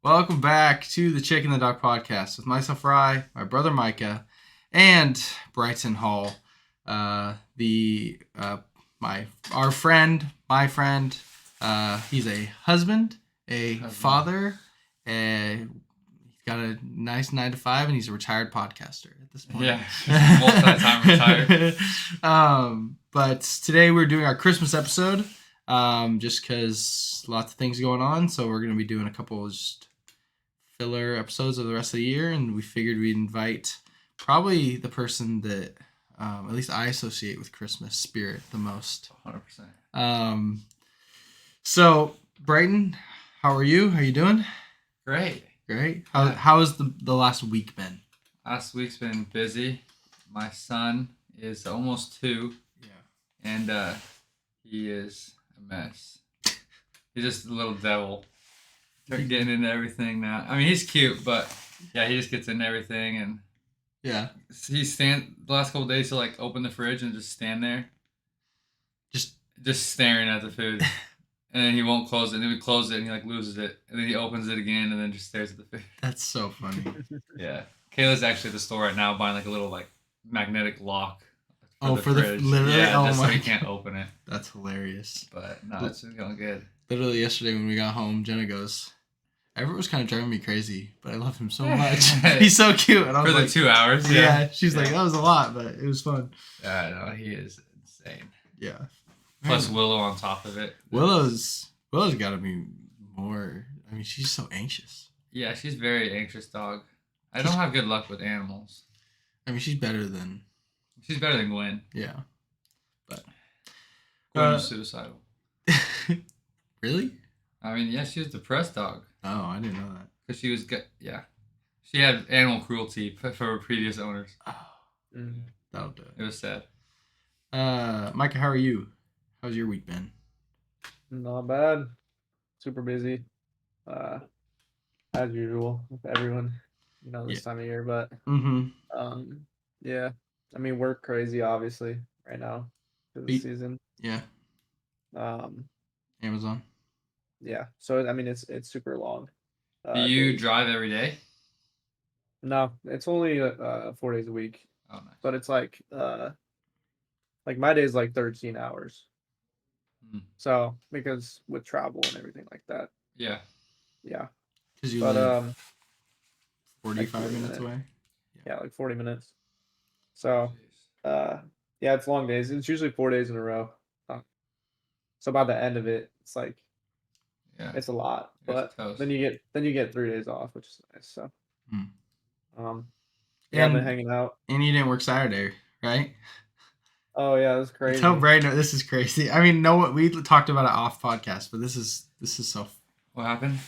Welcome back to the Chick and the Dog podcast with myself, Rye, my brother Micah, and Bryton Hall. My friend. He's a husband, father, he's got a nice 9 to 5, and he's a retired podcaster at this point. Yeah, multi-time retired. But today we're doing our Christmas episode, just because lots of things going on. So we're going to be doing a couple of just filler episodes of the rest of the year, and we figured we'd invite probably the person that at least I associate with Christmas spirit the most. 100%. So Bryton, how are you? How you doing? Great. How has the last week been? Last week's been busy. My son is almost 2. Yeah. And he is a mess. He's just a little devil. Start getting into everything now. I mean, he's cute, but yeah, he just gets into everything, and yeah, the last couple of days he'll like open the fridge and just stand there, just staring at the food, and then he won't close it. And then we close it, and he like loses it, and then he opens it again, and then just stares at the food. That's so funny. Yeah, Kayla's actually at the store right now buying like a little like magnetic lock. For the literally, just so he can't open it. That's hilarious. But no, it's been going good. Literally yesterday when we got home, Jenna goes, Everett was kind of driving me crazy, but I love him so much. He's so cute. And I was for the like, 2 hours. Yeah. She's like, that was a lot, but it was fun. Yeah, no, he is insane. Yeah. Plus Willow on top of it. Willow's got to be more. I mean, she's so anxious. Yeah, she's a very anxious dog. I don't have good luck with animals. I mean, she's better than Gwen. Yeah. But Gwen was suicidal. Really? I mean, yeah, she was a depressed dog. Oh, I didn't know that. Because she had animal cruelty for her previous owners. Oh, that'll do it. It was sad. Micah, how are you? How's your week been? Not bad. Super busy. As usual with everyone, this time of year. But yeah. I mean, work crazy obviously right now for the season. Yeah. Amazon. Yeah. So I mean, it's super long. Do you drive every day? No, it's only 4 days a week. Oh, nice. But it's like my day is like 13 hours. So because with travel and everything like that. Yeah. Yeah. Because you live 45 like minutes away. Yeah, like 40 minutes. So yeah, it's long days. It's usually 4 days in a row. So by the end of it, it's like it's a lot. But then you get 3 days off, which is nice. So yeah, I've been hanging out. And you didn't work Saturday, right? Oh yeah, that's crazy. Tell Bryton this is crazy. I mean, we talked about it off podcast, but this is so. What happened?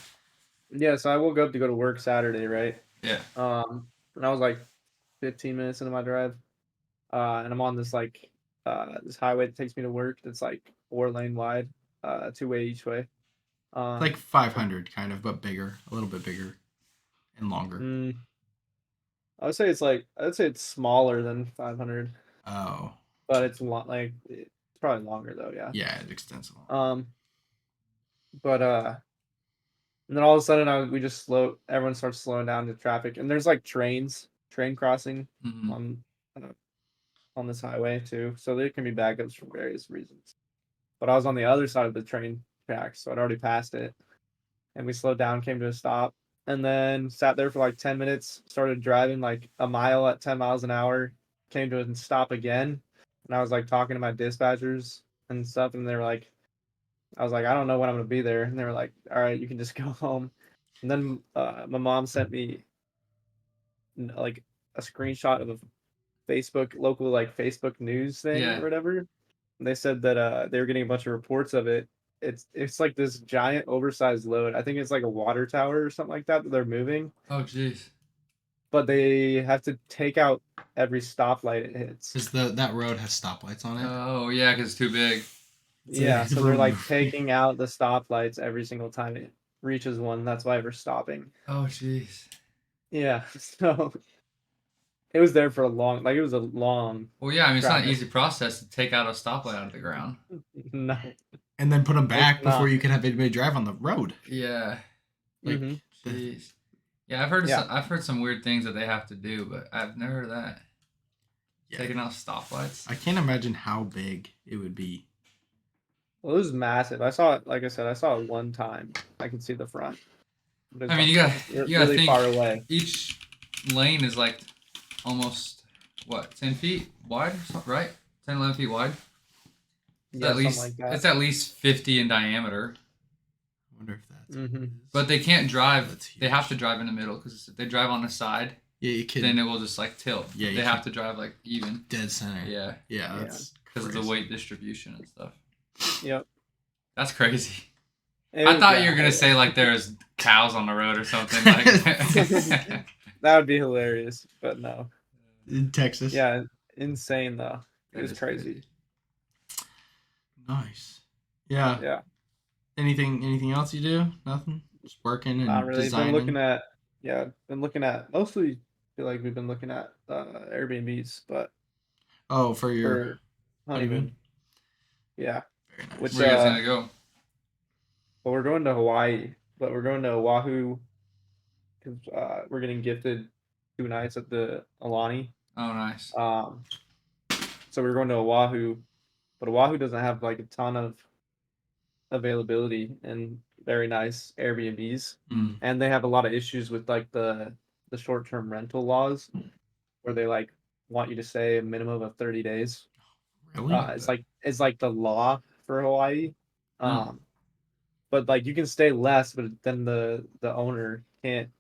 Yeah, so I woke up to go to work Saturday, right? Yeah. And I was like 15 minutes into my drive, and I'm on this like this highway that takes me to work. That's like 4-lane wide, 2-way each way. Like 500 kind of, but bigger, a little bit bigger and longer. I'd say it's smaller than 500. Oh. But it's it's probably longer though, yeah. Yeah, it extends a lot. But and then all of a sudden everyone starts slowing down to traffic, and there's like train crossing on this highway too. So there can be backups for various reasons. But I was on the other side of the train tracks, so I'd already passed it. And we slowed down, came to a stop, and then sat there for like 10 minutes, started driving like a mile at 10 miles an hour, came to a stop again. And I was like talking to my dispatchers and stuff, and they were like, I was like, I don't know when I'm gonna be there, and they were like, all right, you can just go home. And then my mom sent me like a screenshot of a local Facebook news thing or whatever. And they said that they were getting a bunch of reports of it. It's like this giant oversized load. I think it's like a water tower or something like that they're moving. Oh jeez. But they have to take out every stoplight it hits. Because that road has stoplights on it. Oh yeah, because it's too big. Yeah, so they're like taking out the stoplights every single time it reaches one. That's why we're stopping. Oh jeez. Yeah, so it was there for a long. Well, yeah, I mean it's not an easy process to take out a stoplight out of the ground. No. And then put them back before you can have anybody drive on the road. Yeah. Like, Mm-hmm. Jeez. Yeah, I've heard Yeah. I've heard some weird things that they have to do, but I've never heard of that. yeah, Taking out stoplights. I can't imagine how big it would be. Well, it was massive. I saw it. Like I said, I saw it one time. I could see the front. But it's I mean, like you gotta really think far away. each lane is like almost what 10 feet wide, or something, right? 10, 11 feet wide. It's Yeah, at something least like that. it's at least 50 in diameter. I wonder if that's Mhm. what it is. But they can't drive. That's They have huge. to drive in the middle because if they drive on the side, Yeah, you could then it will just like tilt. Yeah, you they have can- to drive like even. dead center. Yeah, Yeah, Yeah. that's because of the crazy. weight distribution and stuff. Yep. That's crazy. It I was- thought yeah, you were gonna it- say like there's cows on the road or something. Like that would be hilarious, but no. In Texas. Yeah, insane though. It That was is crazy. Nice. Yeah. Yeah, Anything else you do? Nothing. Just working and not really. designing. Been looking at mostly. Feel like we've been looking at Airbnbs, but Oh, for your for honeymoon. Yeah, Very nice. which Where you guys gonna go? but we're going to Hawaii, but we're going to Oahu because we're getting gifted 2 nights at the Alani. Oh, nice. So we're going to Oahu, but Oahu doesn't have like a ton of availability and very nice Airbnbs, Mm. and they have a lot of issues with like the short-term rental laws, where they like want you to stay a minimum of 30 days. Really? It's like the law for Hawaii. Hmm. But like you can stay less, but then the owner can't.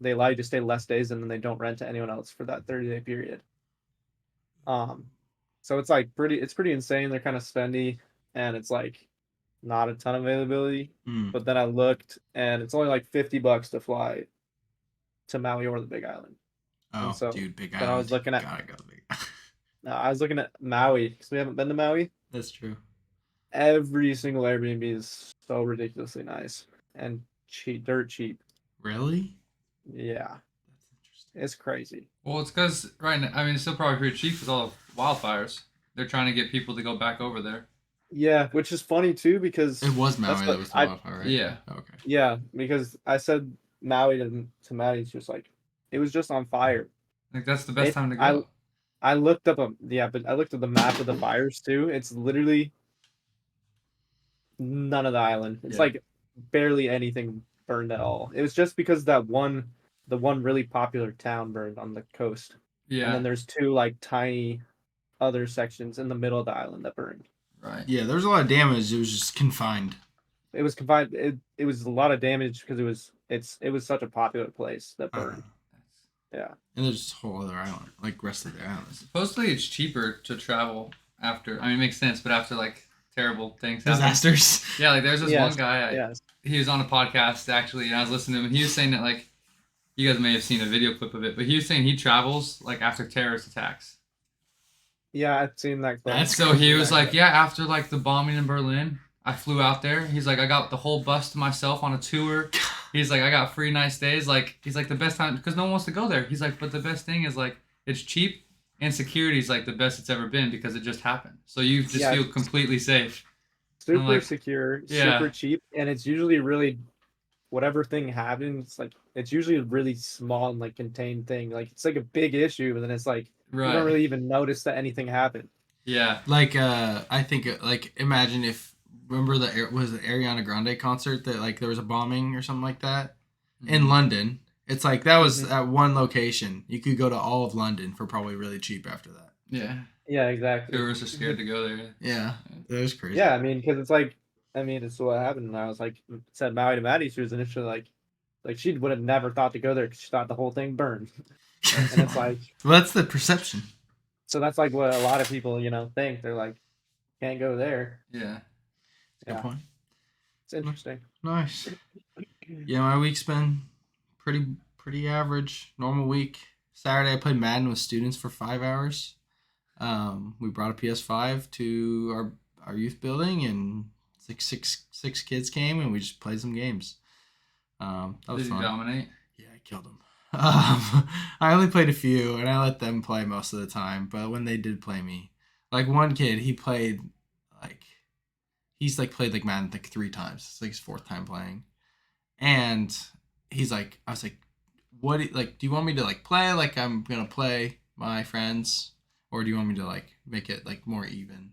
They allow you to stay less days, and then they don't rent to anyone else for that 30-day period. So it's like it's pretty insane. They're kind of spendy, and it's like not a ton of availability. Mm. But then I looked, and it's only like $50 to fly to Maui or the Big Island. Oh, so dude, Big then Island. I was looking at- Gotta go to Big Island. I was looking at Maui because we haven't been to Maui. That's true. Every single Airbnb is so ridiculously nice and cheap, dirt cheap. Really? Yeah, That's interesting. it's crazy. Well, it's because right now, I mean, it's still probably pretty cheap with all the wildfires. They're trying to get people to go back over there. Yeah, which is funny too because It was Maui That's that what was the I- wildfire, right? Yeah. Oh, okay. yeah, because I said Maui to Maddie, she was like, it was just on fire. Like that's the best It- time to go. I looked up but I looked at the map of the fires too. It's literally none of the island. It's Yeah. like barely anything burned at all. It was just because the one really popular town burned on the coast. Yeah. And then there's 2 like tiny other sections in the middle of the island that burned. Right. Yeah, there was a lot of damage. It was just confined. It was confined. It was a lot of damage because it was such a popular place that burned. Yeah. And there's a whole other island, like rest of the islands. Supposedly it's cheaper to travel after. I mean, it makes sense, but after like terrible things happen. Disasters. Yeah, like there's this Yes, one guy. Yes. He was on a podcast actually, and I was listening to him, and he was saying that like, you guys may have seen a video clip of it, but he was saying he travels like after terrorist attacks. Yeah, I've seen that clip. That's So he was like, yeah, after like the bombing in Berlin, I flew out there. He's like, I got the whole bus to myself on a tour. He's like, I got free nice days. Like, he's like the best time because no one wants to go there. He's like, but the best thing is like it's cheap and security is like the best it's ever been because it just happened. So you just Yeah. feel completely safe. super like, secure, yeah. super cheap, and it's usually really whatever thing happens, like it's usually a really small and like contained thing. Like it's like a big issue, but then it's like you Right. don't really even notice that anything happened. Yeah. Like, I think, like, imagine if, remember was the Ariana Grande concert that, like, there was a bombing or something like that in London? It's like, that was at one location. You could go to all of London for probably really cheap after that. Yeah. Yeah, exactly. Tourists are scared to go there. Yeah, that was crazy. Yeah, I mean, because it's like, it's what happened. And I was like, said Maui to Maddie, she was initially like she would have never thought to go there because she thought the whole thing burned. And it's like, Well, that's the perception. so that's like what a lot of people, think. They're like, can't go there. Yeah. Good Yeah. point. It's interesting. Nice. Yeah, my week's been pretty average. Normal week. Saturday I played Madden with students for 5 hours. We brought a PS5 to our youth building, and six kids came, and we just played some games. That was Did fun. you dominate? Yeah, I killed them. I only played a few, and I let them play most of the time. But when they did play me, like one kid, he's played like Madden like 3 times. It's like his 4th time playing, And he's like, I was like, what, like, do you want me to like play like I'm gonna play my friends, or do you want me to like make it like more even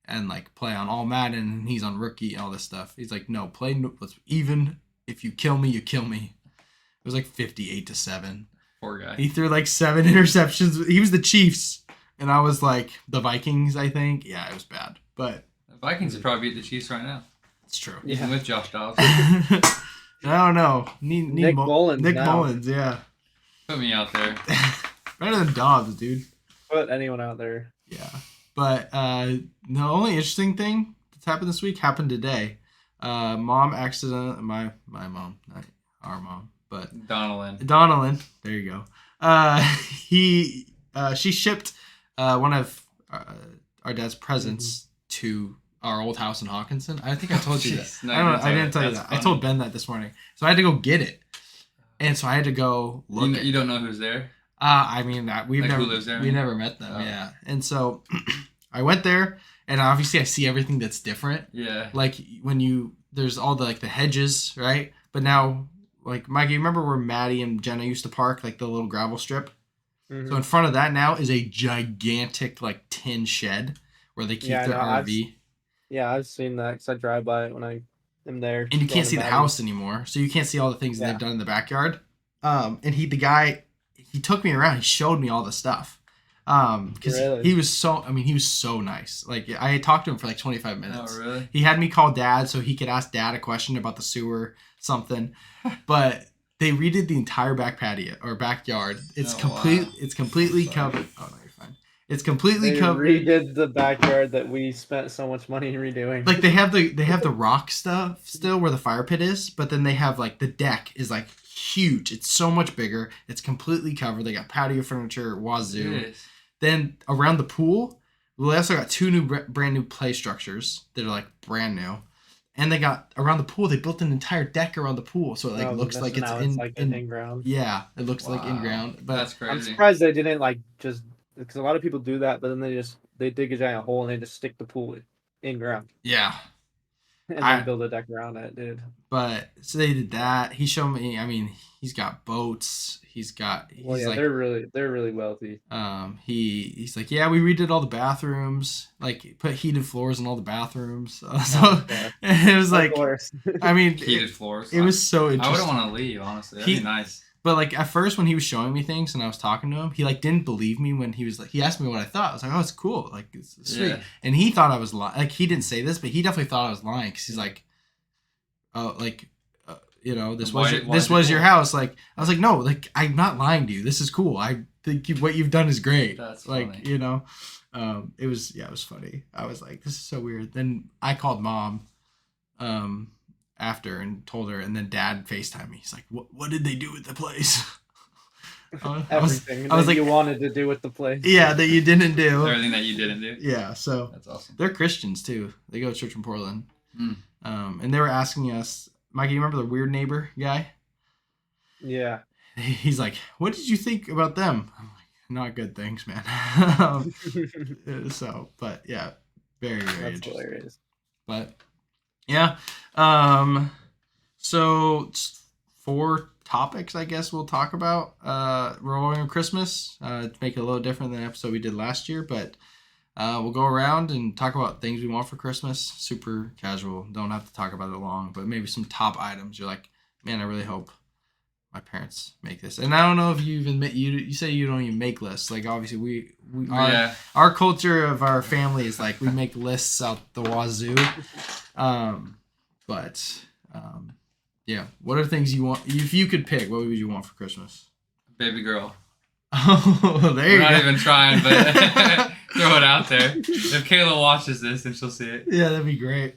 and like play on all Madden and he's on rookie and all this stuff? He's like, no, let's even. If you kill me, you kill me. It was like 58-7. Poor guy. He threw like 7 interceptions. He was the Chiefs, and I was like the Vikings, I think. Yeah, it was bad, but The Vikings would probably beat the Chiefs right now. it's true. Even with Josh Dobbs. I don't know. Nick Mullins. Nick Mullins, yeah. Put me out there. Better than Dobbs, dude. Put anyone out there. Yeah. But the only interesting thing that's happened this week happened today. Mom accident. My mom, not our mom, but Donnellan. There you go. She shipped one of our dad's presents to our old house in Hawkinson. I think I told you that. No, I didn't tell you that. Funny. I told Ben that this morning. So I had to go get it. And so I had to go look. You don't know who's there? I mean, we've Like never who lives there, we I mean? never met them. Oh. Yeah. And so I went there, and obviously I see everything that's different. Yeah. Like when there's all the like the hedges, right? But now, like Mikey, you remember where Maddie and Jenna used to park, like the little gravel strip? Mm-hmm. So in front of that now is a gigantic like tin shed where they keep their RV. I've seen that because I drive by it when I am there. And you can't see the house anymore, so you can't see all the things that they've done in the backyard. And the guy took me around. He showed me all the stuff. Because Really? he was so nice. Like I had talked to him for like 25 minutes. Oh, really? He had me call Dad so he could ask Dad a question about the sewer, something. But they redid the entire back patio or backyard. It's It's completely covered. Oh no, you're fine. It's completely covered. They redid the backyard that we spent so much money redoing. Like they have the rock stuff still where the fire pit is, but then they have like the deck is like huge. It's so much bigger. It's completely covered. They got patio furniture, wazoo. Yes. Then around the pool, we also got 2 brand new play structures that are like brand new. And they got around the pool, they built an entire deck around the pool, so it like looks like it's in ground. Yeah, it looks like in ground. But that's crazy. I'm surprised they didn't like just because a lot of people do that, but then they dig a giant hole and they just stick the pool in ground. Yeah. And then build a deck around it, dude. But so they did that. He showed me. I mean, he's got boats. They're really wealthy. He's like, yeah, we redid all the bathrooms. Like, put heated floors in all the bathrooms. So it was like, I mean, heated floors. It was so interesting. I wouldn't want to leave, honestly. That'd be nice. But like at first, when he was showing me things and I was talking to him, he like didn't believe me when he was like, he asked me what I thought. I was like, oh, it's cool, like it's sweet. Yeah. And he thought I was lying. Like he didn't say this, but he definitely thought I was lying because he's like, oh, like, this was your house. Like I was like, no, like I'm not lying to you. This is cool. I think what you've done is great. That's like funny. It was funny. I was like, this is so weird. Then I called Mom, after and told her, and then Dad FaceTimed me. He's like, what did they do with the place? Everything I was like, you wanted to do with the place. Yeah, that you didn't do. Everything that you didn't do. Yeah, so that's awesome. They're Christians too. They go to church in Portland. And they were asking us, Mikey, you remember the weird neighbor guy? Yeah. He's like, what did you think about them? I'm like, not good things, man. So, but yeah, very, very That's hilarious. But yeah, so 4 topics I guess we'll talk about rolling on Christmas to make it a little different than the episode we did last year, but we'll go around and talk about things we want for Christmas. Super casual, don't have to talk about it long, but maybe some top items you're like, man, I really hope my parents make this. And I don't know if you even you say you don't even make lists. Like obviously our culture of our family is like we make lists out the wazoo. Yeah, what are things you want? If you could pick, what would you want for Christmas? Baby girl. Oh, there you go. We're not even trying, but throw it out there. If Kayla watches this, then she'll see it. Yeah, that'd be great.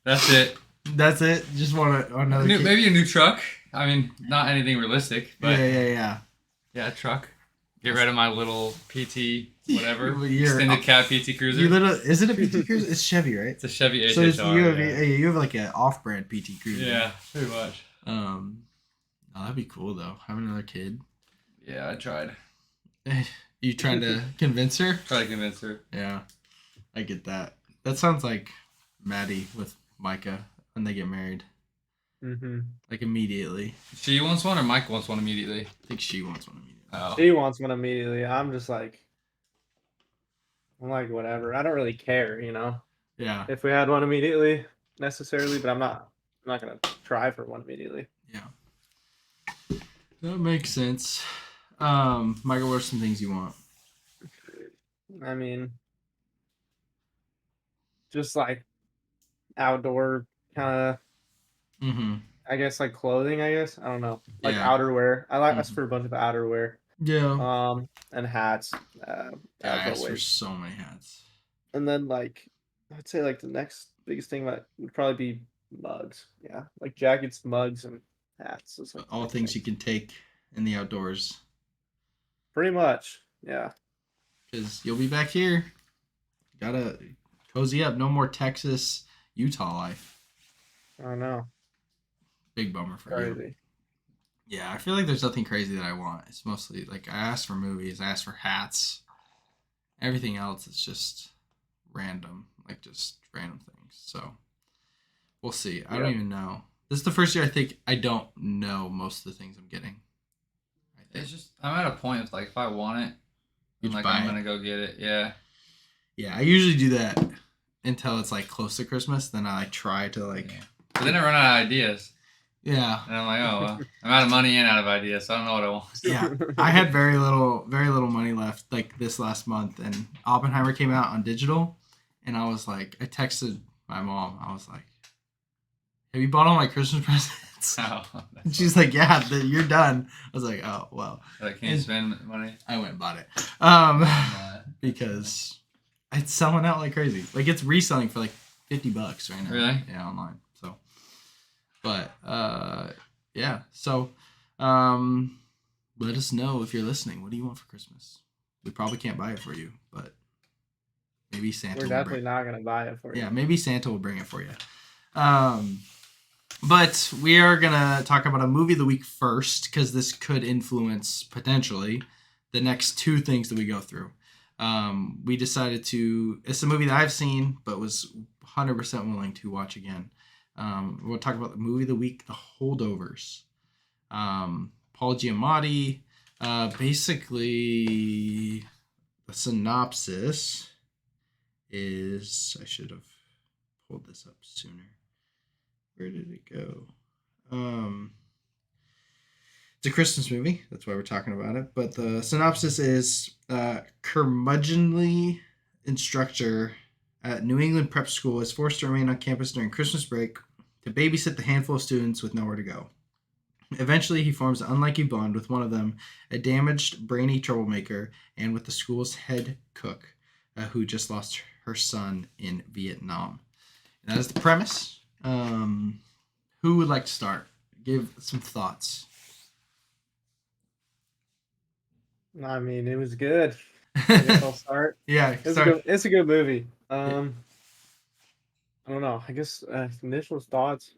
That's it. That's it? Just want another kid. Maybe a new truck. I mean, not anything realistic, but yeah. Yeah, a truck. Get rid of my little PT, whatever. You're extended cab PT Cruiser. Is it a PT Cruiser? It's Chevy, right? It's a Chevy HHR. So you have like an off-brand PT Cruiser. Yeah, pretty much. That'd be cool though. Have another kid. Yeah, I tried. You trying to convince her? Try to convince her. Yeah, I get that. That sounds like Maddie with Micah when they get married. Like immediately. She wants one or Mike wants one immediately? I think she wants one immediately. Oh. She wants one immediately. I'm like, whatever. I don't really care, Yeah. if we had one immediately necessarily, but I'm not gonna try for one immediately. Yeah. That makes sense. Michael, what are some things you want? I mean, just like outdoor kind of, I guess like clothing. I guess I don't know, like outerwear. I asked for a bunch of outerwear. Yeah. And hats. I As asked for always. so many hats. And then like, I'd say like the next biggest thing that would probably be mugs. Yeah, like jackets, mugs, and hats. Those, like, All things you can take in the outdoors. Pretty much, yeah. Because you'll be back here. Gotta cozy up. No more Texas, Utah life. I know. Big bummer for Crazy. you. Yeah, I feel like there's nothing crazy that I want. It's mostly like I asked for movies, I asked for hats. Everything else is just random, like just random things. So we'll see. I don't even know. This is the first year I think I don't know most of the things I'm getting. It's just I'm at a point of like if I want it, I'm gonna go get it. Yeah. Yeah, I usually do that until it's like close to Christmas. Then I like try to like. Yeah. But then I run out of ideas. Yeah. And I'm like, oh well, I'm out of money and out of ideas, so I don't know what I want. Yeah, I had very little money left like this last month, and Oppenheimer came out on digital, and I was like, I texted my mom. I was like, "Have you bought all my Christmas presents?" Oh, and she's like, "Yeah, you're done." I was like, "Oh well." I can't spend money. I went and bought it, because it's selling out like crazy. Like it's reselling for like $50 right now. Really? Yeah, online. So, but yeah. So, let us know if you're listening. What do you want for Christmas? We probably can't buy it for you, but maybe Santa. We're definitely not gonna buy it for you. Yeah, maybe Santa will bring it for you. But we are gonna talk about a movie of the week first because this could influence potentially the next two things that we go through. We decided to. It's a movie that I've seen, but was 100% willing to watch again. We'll talk about the movie of the week, The Holdovers. Paul Giamatti. Basically, the synopsis is. I should have pulled this up sooner. Where did it go? It's a Christmas movie. That's why we're talking about it. But the synopsis is curmudgeonly instructor at New England prep school is forced to remain on campus during Christmas break to babysit the handful of students with nowhere to go. Eventually, he forms an unlikely bond with one of them, a damaged, brainy troublemaker, and with the school's head cook, who just lost her son in Vietnam. And that is the premise. Who would like to start? Give some thoughts. I mean, it was good. I guess I'll start. Yeah, it's a good movie. I don't know. I guess initial thoughts.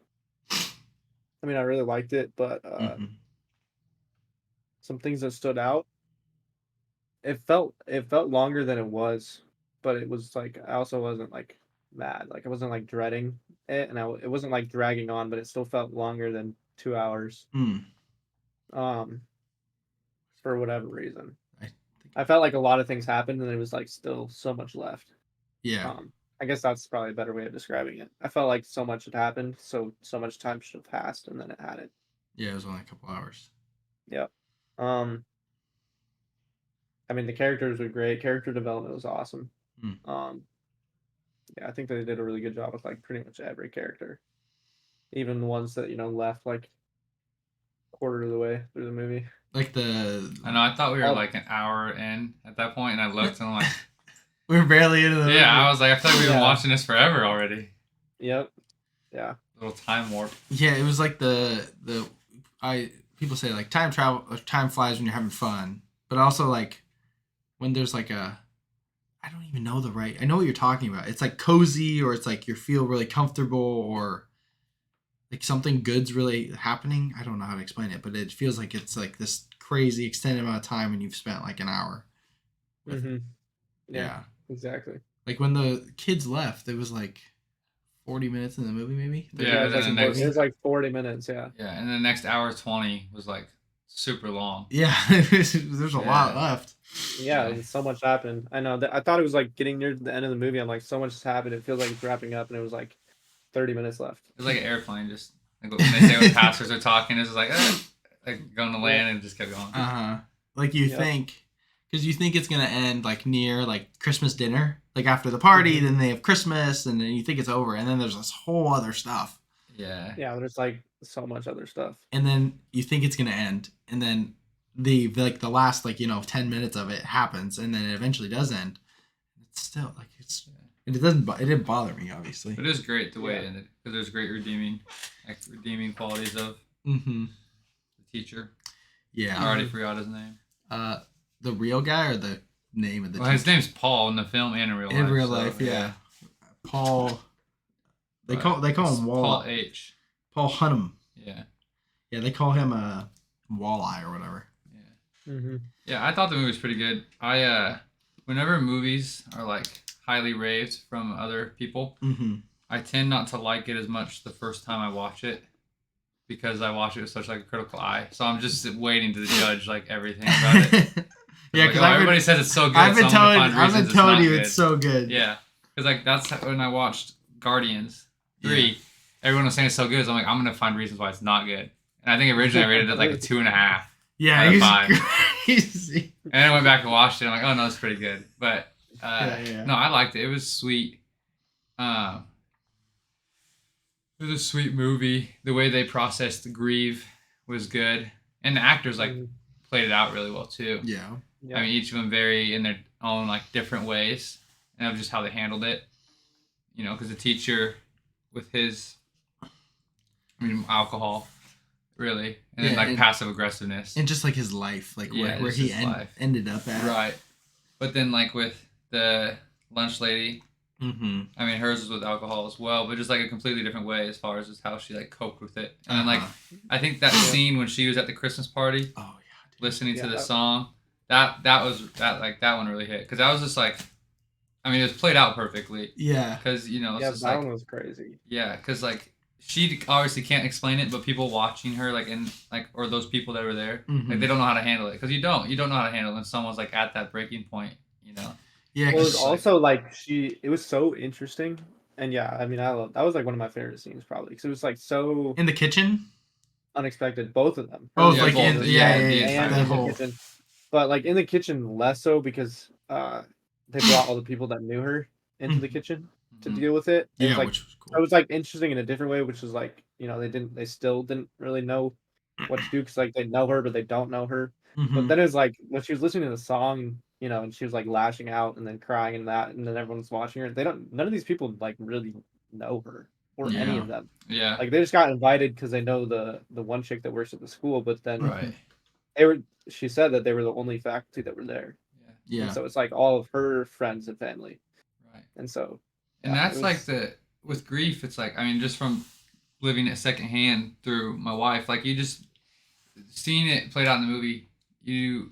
I mean, I really liked it, but some things that stood out. It felt longer than it was, but it was like I also wasn't like mad. Like I wasn't like dreading it, and it wasn't like dragging on, but it still felt longer than 2 hours. For whatever reason, I felt like a lot of things happened, and there was like still so much left. Yeah. I guess that's probably a better way of describing it. I felt like so much had happened, so much time should have passed, and then it hadn't. Yeah, it was only a couple hours. Yep. I mean, the characters were great. Character development was awesome. Yeah, I think they did a really good job with like pretty much every character, even the ones that left like quarter of the way through the movie. Like I know. I thought we were like an hour in at that point, and I looked and I'm like, we're barely into the movie. I was like, I thought we've been watching this forever already. Yep. Yeah. Little time warp. Yeah, it was like people say like time flies when you're having fun, but also like when there's like I don't even know I know what you're talking about. It's like cozy, or it's like you feel really comfortable, or like something good's really happening. I don't know how to explain it, but it feels like it's like this crazy extended amount of time and you've spent like an hour. Yeah, exactly. Like when the kids left, it was like 40 minutes in the movie, maybe. Yeah, it was, then like, the next- it was like 40 minutes. Yeah. Yeah, and the next hour 20 was like super long. Yeah, there's a lot Yeah. left. Yeah, Yeah. and so much happened. I know that I thought it was like getting near the end of the movie. I'm like, so much has happened. It feels like it's wrapping up, and it was like 30 minutes left. It was like an airplane, just like when they say when pastors are talking, it's just like going to land and it just kept going. Like you Yep. think, because you think it's gonna end like near like Christmas dinner, like after the party, then they have Christmas, and then you think it's over, and then there's this whole other stuff, Yeah. Yeah, there's like so much other stuff. and then you think it's gonna end, and then the last 10 minutes of it happens, and then it eventually does end. It's still like it didn't bother me, obviously. It is great the way it ended because there's great redeeming qualities of Mm-hmm. the teacher. Yeah. I already forgot his name. The real guy or the name of the Well, his teacher? name's Paul in the film and in real life. In real so, life, yeah. Paul. They But call him it's Wall. Paul H. Paul Hunnam. Yeah. Yeah, they call him Walleye or whatever. Yeah. Mm-hmm. Yeah, I thought the movie was pretty good. Whenever movies are like highly raved from other people, Mm-hmm. I tend not to like it as much the first time I watch it because I watch it with such like a critical eye. So I'm just waiting to judge like everything about it. Yeah, Like, because everybody says it's so good. I've been so I'm gonna telling find reasons you not it's good. so good. Yeah, because like that's when I watched Guardians 3. Everyone was saying it's so good. So I'm like, I'm gonna find reasons why it's not good. And I think originally I rated it like a 2.5. Yeah, Out of he's 5. crazy. And then I went back and watched it. I'm like, oh no, it's pretty good. But Yeah. no, I liked it. It was sweet. It was a sweet movie. The way they processed the grief was good, and the actors like played it out really well too. Yeah. Yeah. I mean, each of them vary in their own like different ways, and of just how they handled it. You know, because the teacher with his, alcohol, really, and then Yeah, like and- passive aggressiveness. And just like his life, like Yeah, where just he his life. ended up at. Right. But then like with the lunch lady, Mm-hmm. I mean hers was with alcohol as well, but just like a completely different way as far as just how she like coped with it. And then like I think that scene when she was at the Christmas party Oh yeah. listening to Yeah, the that- song, that one really hit because I was just like, I mean it was played out perfectly Yeah. because it's Yeah, just that like one was crazy. yeah, because like she obviously can't explain it, but people watching her like in like or those people that were there Mhm. like they don't know how to handle it because you don't know how to handle it when someone's like at that breaking point, you know. Yeah. Well, it was 'Cause also like it was so interesting, and yeah, I mean, that was like one of my favorite scenes probably because it was like so in the kitchen. unexpected. Both of them. Both Yeah, like both. in The and that in whole. the kitchen, but like in the kitchen less so because they brought all the people that knew her into the kitchen to Mhm. deal with it. It Yeah, was like which was it cool. was like interesting in a different way, which was like they still didn't really know what to do because like they know her but they don't know her. But Mhm. then it was like when she was listening to the song, and she was like lashing out and then crying and that, and then everyone's watching her. None of these people like really know her or any Yeah. of them. Yeah. Like they just got invited because they know the one chick that works at the school, but then Right. she said that they were the only faculty that were there. Yeah. And Yeah. so it's like all of her friends and family. Right. And so And yeah, that's it like was- with grief, it's like, I mean, just from living it secondhand through my wife, like you just seeing it played out in the movie, you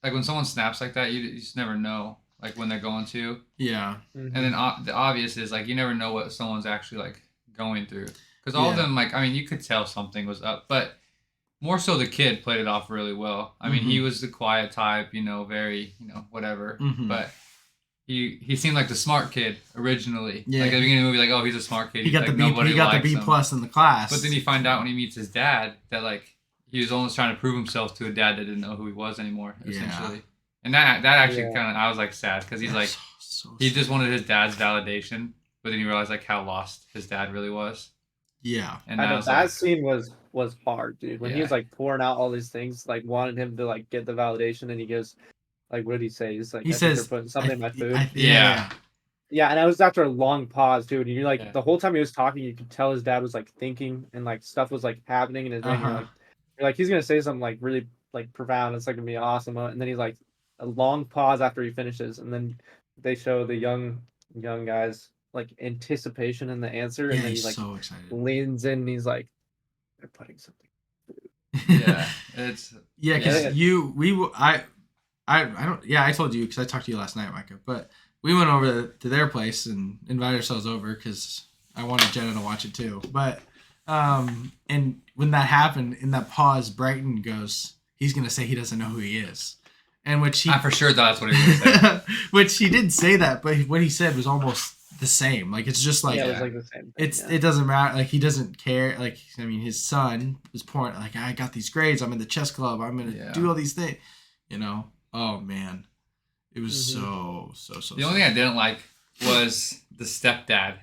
like when someone snaps like that, you just never know like when they're going to. Yeah. Mhm. And then the obvious is like you never know what someone's actually like going through because all of Yeah. them like I mean you could tell something was up, but more so the kid played it off really well. I mean he was the quiet type, very whatever, Mhm. but he seemed like the smart kid originally. Yeah. Like at the beginning of the movie, like oh he's a smart kid. He got like, the B. nobody He got the likes B him. plus in the class. But then you find out when he meets his dad that like he was almost trying to prove himself to a dad that didn't know who he was anymore, essentially. And that actually Yeah. kind of I was like sad because he's like so he sad. just wanted his dad's validation, but then he realized like how lost his dad really was. Yeah. And I that know was that like, scene was hard, dude. When he Yeah. was like pouring out all these things, like wanted him to like get the validation, and he goes, like, what did he say? He's like, He I think they're says putting something in my food. Yeah. Yeah, and I was after a long pause, dude. And you're like, Yeah. the whole time he was talking, you could tell his dad was like thinking, and like stuff was like happening in his brain. Uh-huh. You're like, he's gonna say something like really like profound. It's like gonna be awesome. And then he's like, a long pause after he finishes, and then they show the young guys like anticipation in the answer, Yeah, and then he he's like so excited. leans in, and he's like, they're putting something. yeah, it's Yeah, because Yeah. I don't. Yeah, I told you because I talked to you last night, Micah. But we went over to their place and invited ourselves over because I wanted Jenna to watch it too. But and when that happened, in that pause, Bryton goes, he's gonna say he doesn't know who he is. And which he I for sure thought that's what he was going to say. which he did say that, but what he said was almost the same. Like it's just like it was like the same thing. it doesn't matter. Like he doesn't care. Like I mean, his son was pouring like I got these grades. I'm in the chess club. I'm gonna do all these things. You know. Oh man, it was so. The only thing I didn't like was the stepdad.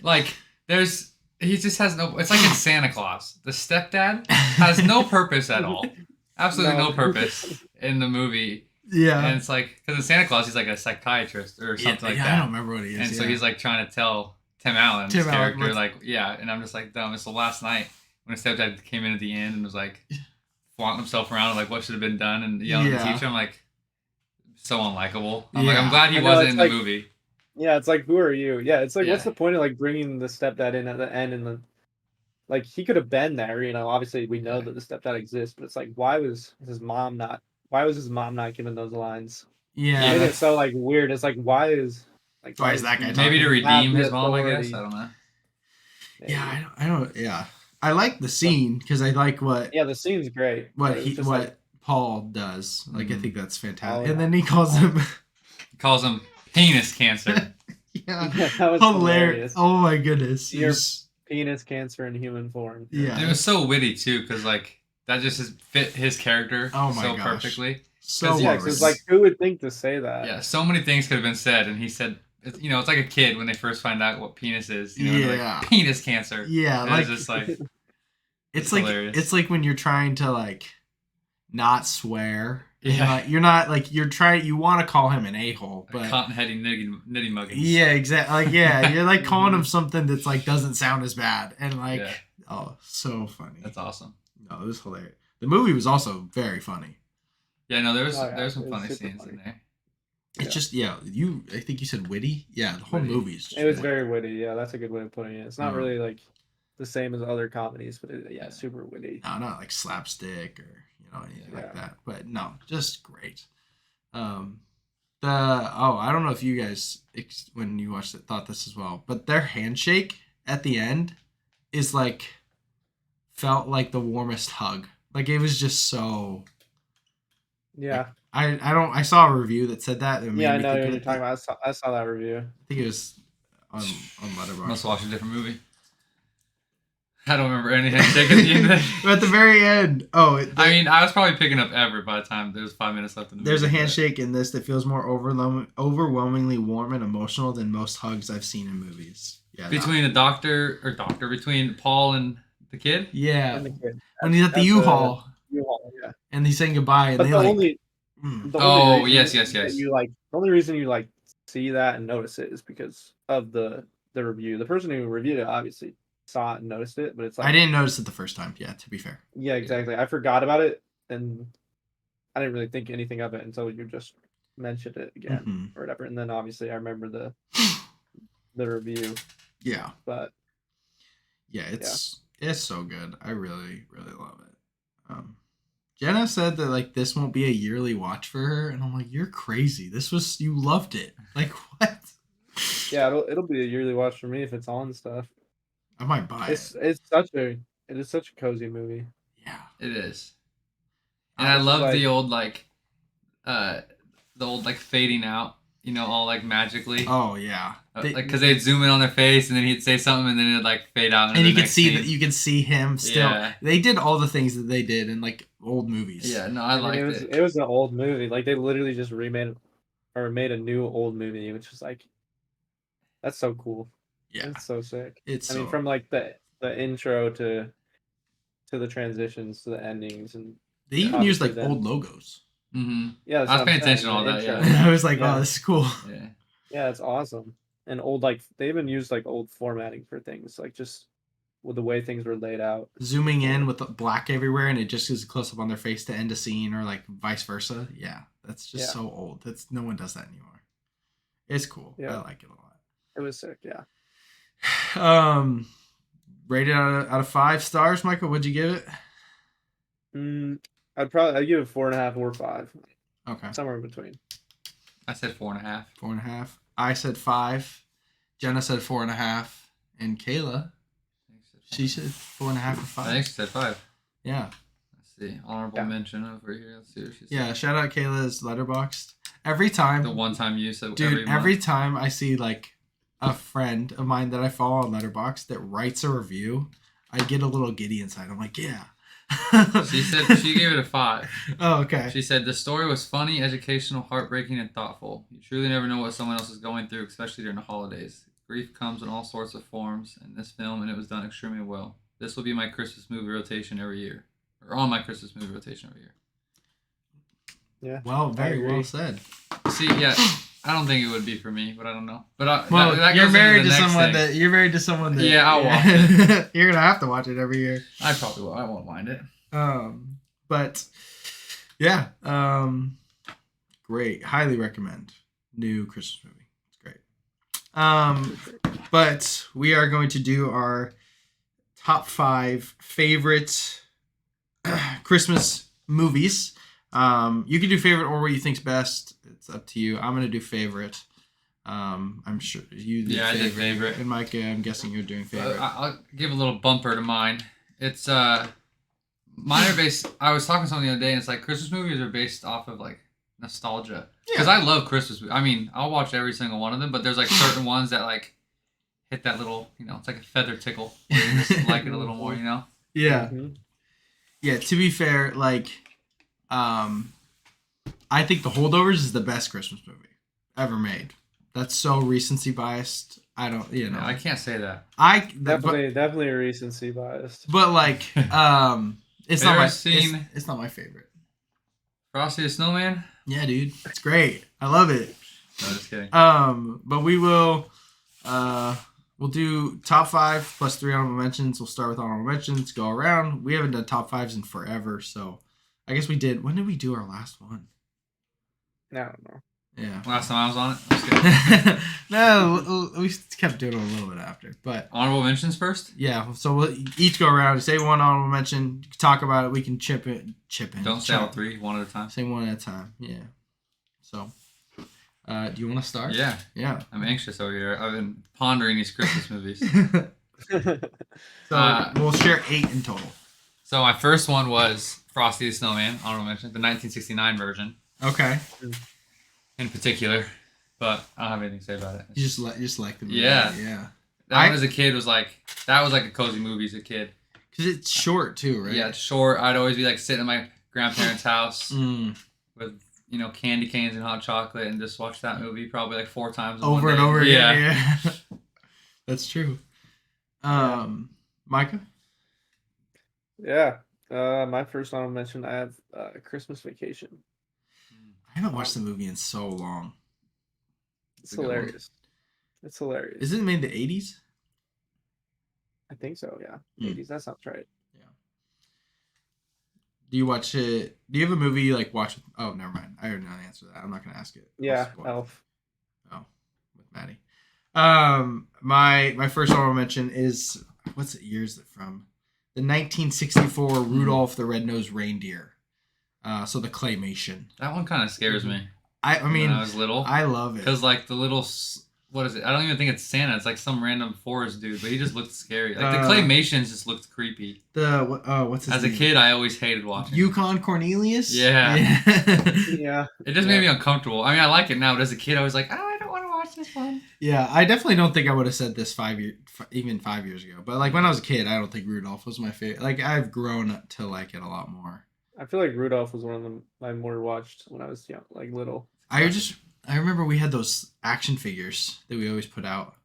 Like he just has no. It's like in Santa Claus. The stepdad has no purpose at all. Absolutely no purpose in the movie. Yeah. And it's like, because in Santa Claus, he's like a psychiatrist or something like that. I don't remember what he is. And so he's like trying to tell Tim Allen's character, like, and I'm just like, dumb. And so last night, when his stepdad came in at the end and was like, flaunting himself around and like what should have been done and yelling at the teacher, I'm like, so unlikable. I'm like, I'm glad he wasn't in the movie. Yeah, it's like, who are you? Yeah, it's like, what's the point of like bringing the stepdad in at the end and the. Like, he could have been there, you know. Obviously, we know that the stepdad exists, but it's like, why was his mom not giving those lines? Yeah, it made it so like weird. It's like, why is that guy talking? Maybe to redeem his mom, I guess. I don't know. Maybe. Yeah, I don't. Yeah, I like the scene because I like what. Yeah, the scene's great. What Paul does. Like, I think that's fantastic. Oh, yeah. And then he calls him. He calls him penis cancer. Yeah, that was hilarious. Oh my goodness. Penis cancer in human form. Yeah, it was so witty too, because like that just fit his character perfectly. So because like who would think to say that? Yeah, so many things could have been said, and he said, you know, it's like a kid when they first find out what penis is. You know, like, penis cancer. Yeah, and like it's just like it's like hilarious. It's like when you're trying to like not swear. Yeah, you're not like you want to call him an a-hole, but cotton-headed nitty muggins. Yeah, exactly. Like you're like calling him something that's like doesn't sound as bad, and like so funny. That's awesome. No, it was hilarious. The movie was also very funny. Yeah, no, there's some funny scenes in there. It's just I think you said witty. Yeah, the whole movie is. It was very witty. Yeah, that's a good way of putting it. It's not really like the same as other comedies, but super witty. No, not like slapstick or. Anything like that, but no, just great. I don't know if you guys when you watched it thought this as well, but their handshake at the end is like felt like the warmest hug. Like it was just so. Yeah. Like, I saw a review that said that. I know what you're talking about. I saw that review. I think it was on Letterboxd. Must watch a different movie. I don't remember any handshake at the end of it. But at the very end, I mean, I was probably picking up Everett by the time there was 5 minutes left in the movie. There's a handshake in this that feels more overwhelmingly warm and emotional than most hugs I've seen in movies. Yeah, between between Paul and the kid? Yeah. And the kid. When he's at the U-Haul. U-Haul, yeah. And he's saying goodbye. And but the only yes. The only reason you like see that and notice it is because of the review. The person who reviewed it obviously saw it and noticed it, but it's like I didn't notice it the first time. Yeah, to be fair. Yeah, exactly. I forgot about it, and I didn't really think anything of it until you just mentioned it again or whatever. And then obviously I remember the review. Yeah, but it's so good. I really love it. Jenna said that like this won't be a yearly watch for her, and I'm like, you're crazy. You loved it. Like what? Yeah, it'll be a yearly watch for me if it's on stuff. I might buy it. It is such a cozy movie. Yeah, it is. And I love the old fading out, you know, all like magically. Oh yeah, because they'd zoom in on their face and then he'd say something and then it'd like fade out. And you could see that you could see him still. Yeah. They did all the things that they did in like old movies. Yeah, no, I liked it. It was an old movie. Like they literally just made a new old movie, which was like, that's so cool. Yeah, it's so sick. I mean, from like the intro to the transitions to the endings, and they even used like old logos. Mm-hmm. Yeah, I was paying attention to all that. Yeah, I was like, "Oh, this is cool." Yeah, it's awesome. And old they even used like old formatting for things, like just with the way things were laid out. Zooming in with the black everywhere, and it just is a close up on their face to end a scene, or like vice versa. Yeah, that's just so old. No one does that anymore. It's cool. Yeah, I like it a lot. It was sick. Yeah. Rated out of 5 stars, Michael. What'd you give it? I'd give it 4.5 or 5. Okay, somewhere in between. I said 4.5. 4.5. I said 5. Jenna said 4.5. And Kayla, she said 4.5 or 5. I think she said 5. Yeah. Let's see. Honorable mention over here. Let's see what she said. Yeah, shout out Kayla's Letterboxd. Every time. The one-time use of dude, every time I see like a friend of mine that I follow on Letterboxd that writes a review, I get a little giddy inside. I'm like, yeah. She said she gave it a 5. Oh, okay. She said the story was funny, educational, heartbreaking, and thoughtful. You truly never know what someone else is going through, especially during the holidays. Grief comes in all sorts of forms in this film, and it was done extremely well. This will be my Christmas movie rotation every year, or on my Christmas movie rotation every year. Yeah. Well, very well said. See, yeah, I don't think it would be for me, but I don't know. But you're married to someone that Yeah, I'll watch it. You're gonna have to watch it every year. I probably will. I won't mind it. But yeah, great. Highly recommend. New Christmas movie. It's great. But we are going to do our top 5 favorite Christmas movies. You can do favorite or what you think's best. It's up to you. I'm gonna do favorite. I'm sure you did I did favorite. And Micah, I'm guessing you're doing favorite. I'll give a little bumper to mine. It's mine are based. I was talking to someone the other day, and it's like Christmas movies are based off of like nostalgia. Because I love Christmas movies. I mean, I'll watch every single one of them, but there's like certain ones that like hit that little, it's like a feather tickle. You just like it a little more, Yeah. Mm-hmm. Yeah. To be fair, like. I think The Holdovers is the best Christmas movie ever made. That's so recency biased. I don't, Yeah, I can't say that. Definitely recency biased. But like, it's not my favorite. Frosty the Snowman? Yeah, dude, it's great. I love it. No, just kidding. But we will, we'll do top 5 plus 3 honorable mentions. We'll start with honorable mentions. Go around. We haven't done top 5s in forever, so. I guess we did. When did we do our last one? I don't know. Yeah. Last time I was on it? No, we kept doing it a little bit after. But honorable mentions first? Yeah. So we'll each go around. Say one honorable mention. Talk about it. We can chip in. Don't say all 3. One at a time. Say one at a time. Yeah. So, do you want to start? Yeah. Yeah. I'm anxious over here. I've been pondering these Christmas movies. So we'll share 8 in total. So my first one was Frosty the Snowman, honorable mention, the 1969 version. Okay. In particular, but I don't have anything to say about it. You just like the movie. Yeah. That one as a kid was like a cozy movie as a kid. Because it's short too, right? Yeah, it's short. I'd always be like sitting at my grandparents' house with candy canes and hot chocolate and just watch that movie probably like 4 times over and over again. Yeah. That's true. Micah? Yeah. My first honorable mention, I have Christmas Vacation. I haven't watched the movie in so long. It's hilarious. It's hilarious. Is it made in the 80s? I think so, yeah. 80s, that sounds right. Yeah. Do you watch it? Do you have a movie you like watch? Oh, never mind. I already know the answer to that. I'm not going to ask it. Yeah, Elf. Oh, with Maddie. My first honorable mention is, what year is it from? The 1964 Rudolph the Red-Nosed Reindeer. So the claymation. That one kind of scares me. I mean, when I was little, I love it because like the little, what is it? I don't even think it's Santa. It's like some random forest dude, but he just looked scary. Like the claymations just looked creepy. What's his name? As a kid, I always hated watching. Yukon Cornelius. Yeah. Yeah. It just made me uncomfortable. I mean, I like it now, but as a kid, I was like, I don't want to watch this one. Yeah, I definitely don't think I would have said this even 5 years ago. But like when I was a kid, I don't think Rudolph was my favorite. Like I've grown to like it a lot more. I feel like Rudolph was one of them I more watched when I was young, like little. I remember we had those action figures that we always put out.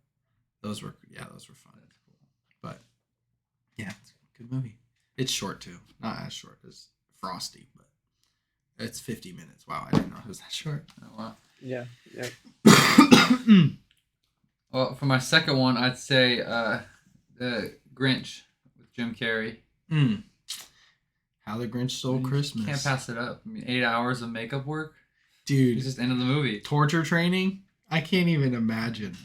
Those were fun. But yeah, it's a good movie. It's short too. Not as short as Frosty, but it's 50 minutes. Wow, I didn't know it was that short. Oh, wow. Yeah. Well, for my second one, I'd say the Grinch with Jim Carrey. How the Grinch Stole Christmas. Can't pass it up. I mean, 8 hours of makeup work. Dude. It's just end of the movie. Torture training? I can't even imagine.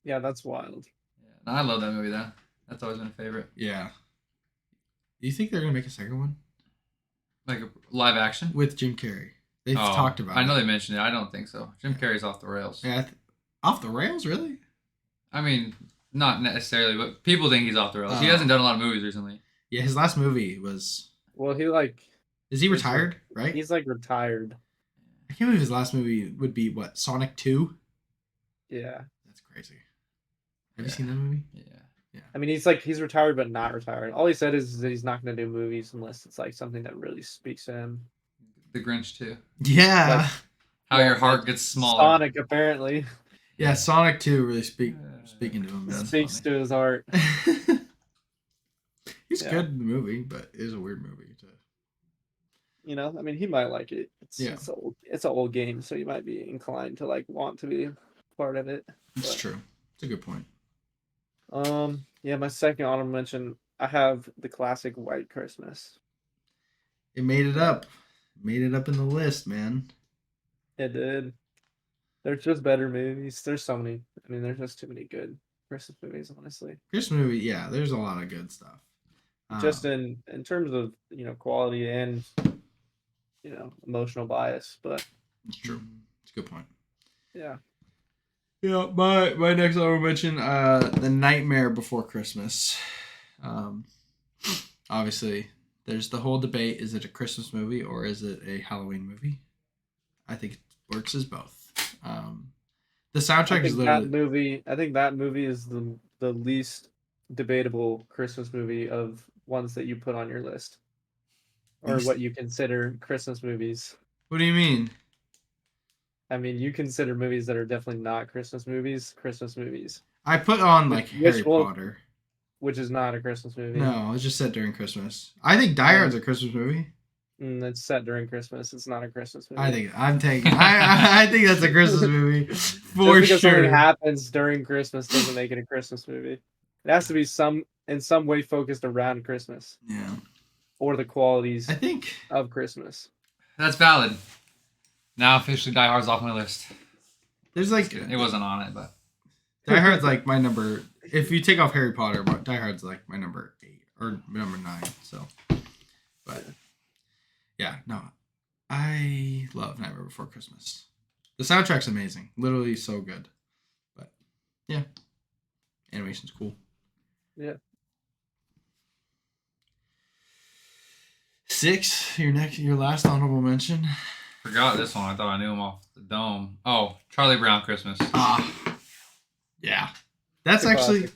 Yeah, that's wild. Yeah, no, I love that movie, though. That's always been a favorite. Yeah. Do you think they're going to make a second one? Like a live action? With Jim Carrey. They've talked about it. I know they mentioned it. I don't think so. Jim Carrey's off the rails. Yeah, off the rails, really? I mean, Not necessarily, but people think he's off the rails. He Oh. hasn't done a lot of movies recently. Yeah, his last movie was. Well, Is he retired? Right? he's like retired. I can't believe his last movie would be what, Sonic 2? Yeah. That's crazy. Have you seen that movie? Yeah. I mean, he's retired but not retired. All he said is that he's not going to do movies unless it's like something that really speaks to him. The Grinch too. Yeah. How your heart gets smaller. Sonic, apparently. Yeah, Sonic 2 really speaking to him. That's Speaks to his heart. He's good in the movie, but it is a weird movie too. You know, I mean, he might like it. It's an old game, so you might be inclined to like want to be part of it. It's true. It's a good point. Yeah, my second honorable mention, I have the classic White Christmas. It made it up. Made it up in the list, man. It did. There's just better movies. There's so many. I mean, there's just too many good Christmas movies, honestly. Christmas movie, yeah, there's a lot of good stuff. Just in terms of, quality and, emotional bias, but It's true. It's a good point. yeah. Yeah, my next honorable mention, The Nightmare Before Christmas. Obviously, there's the whole debate: is it a Christmas movie or is it a Halloween movie? I think it works as both. The soundtrack is literally. I think that movie is the least debatable Christmas movie of ones that you put on your list, or what you consider Christmas movies. What do you mean? I mean, you consider movies that are definitely not Christmas movies. I put on like Harry Potter, which is not a Christmas movie. No, it's just set during Christmas. I think Die Hard's a Christmas movie. It's set during Christmas. It's not a Christmas movie. I think that's a Christmas movie for just because sure. something happens during Christmas doesn't make it a Christmas movie. It has to be in some way focused around Christmas. Yeah. Or the qualities I think of Christmas. That's valid. Now officially Die Hard's off my list. There's like It wasn't on it, but Die Hard's like my number. If you take off Harry Potter, Die Hard's like my number 8 or number 9. So, but yeah, no, I love Nightmare Before Christmas. The soundtrack's amazing, literally so good. But yeah, animation's cool. Yeah. 6, your last honorable mention. Forgot this one. I thought I knew him off the dome. Oh, Charlie Brown Christmas. Yeah. That's actually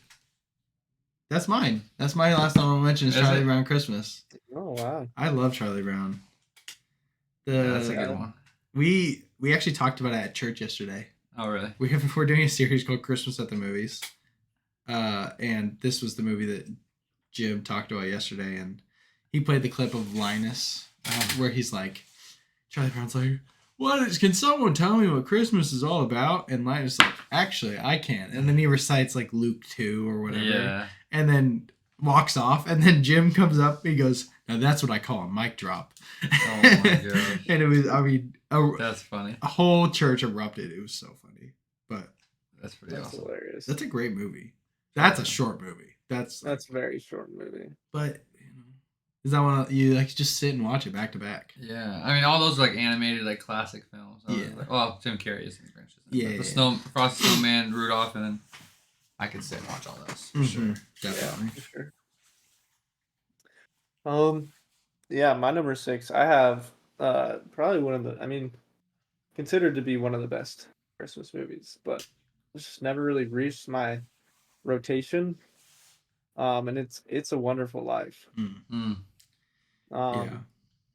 that's mine. That's my last honorable mention is Charlie Brown Christmas. Oh wow. I love Charlie Brown. That's a good one. We actually talked about it at church yesterday. Oh really? We're doing a series called Christmas at the Movies. And this was the movie that Jim talked about yesterday, and he played the clip of Linus where he's like, Charlie Brown's like, can someone tell me what Christmas is all about? And Linus is like, actually, I can. And then he recites like Luke 2 or whatever. Yeah. And then walks off. And then Jim comes up. He goes, now that's what I call a mic drop. Oh my gosh. And it was, that's funny. A whole church erupted. It was so funny. But that's pretty awesome. Hilarious. That's a great movie. That's a short movie. That's a very short movie. But is that one you like just sit and watch it back to back? Yeah, I mean all those are like animated like classic films. Well, Jim Carrey is in the Grinch. The Frosty Snowman, Rudolph, and then I could sit and watch all those for sure. Definitely. Yeah, for sure. Yeah, my number 6. I have probably considered to be one of the best Christmas movies, but it's just never really reached my rotation. And it's a Wonderful Life.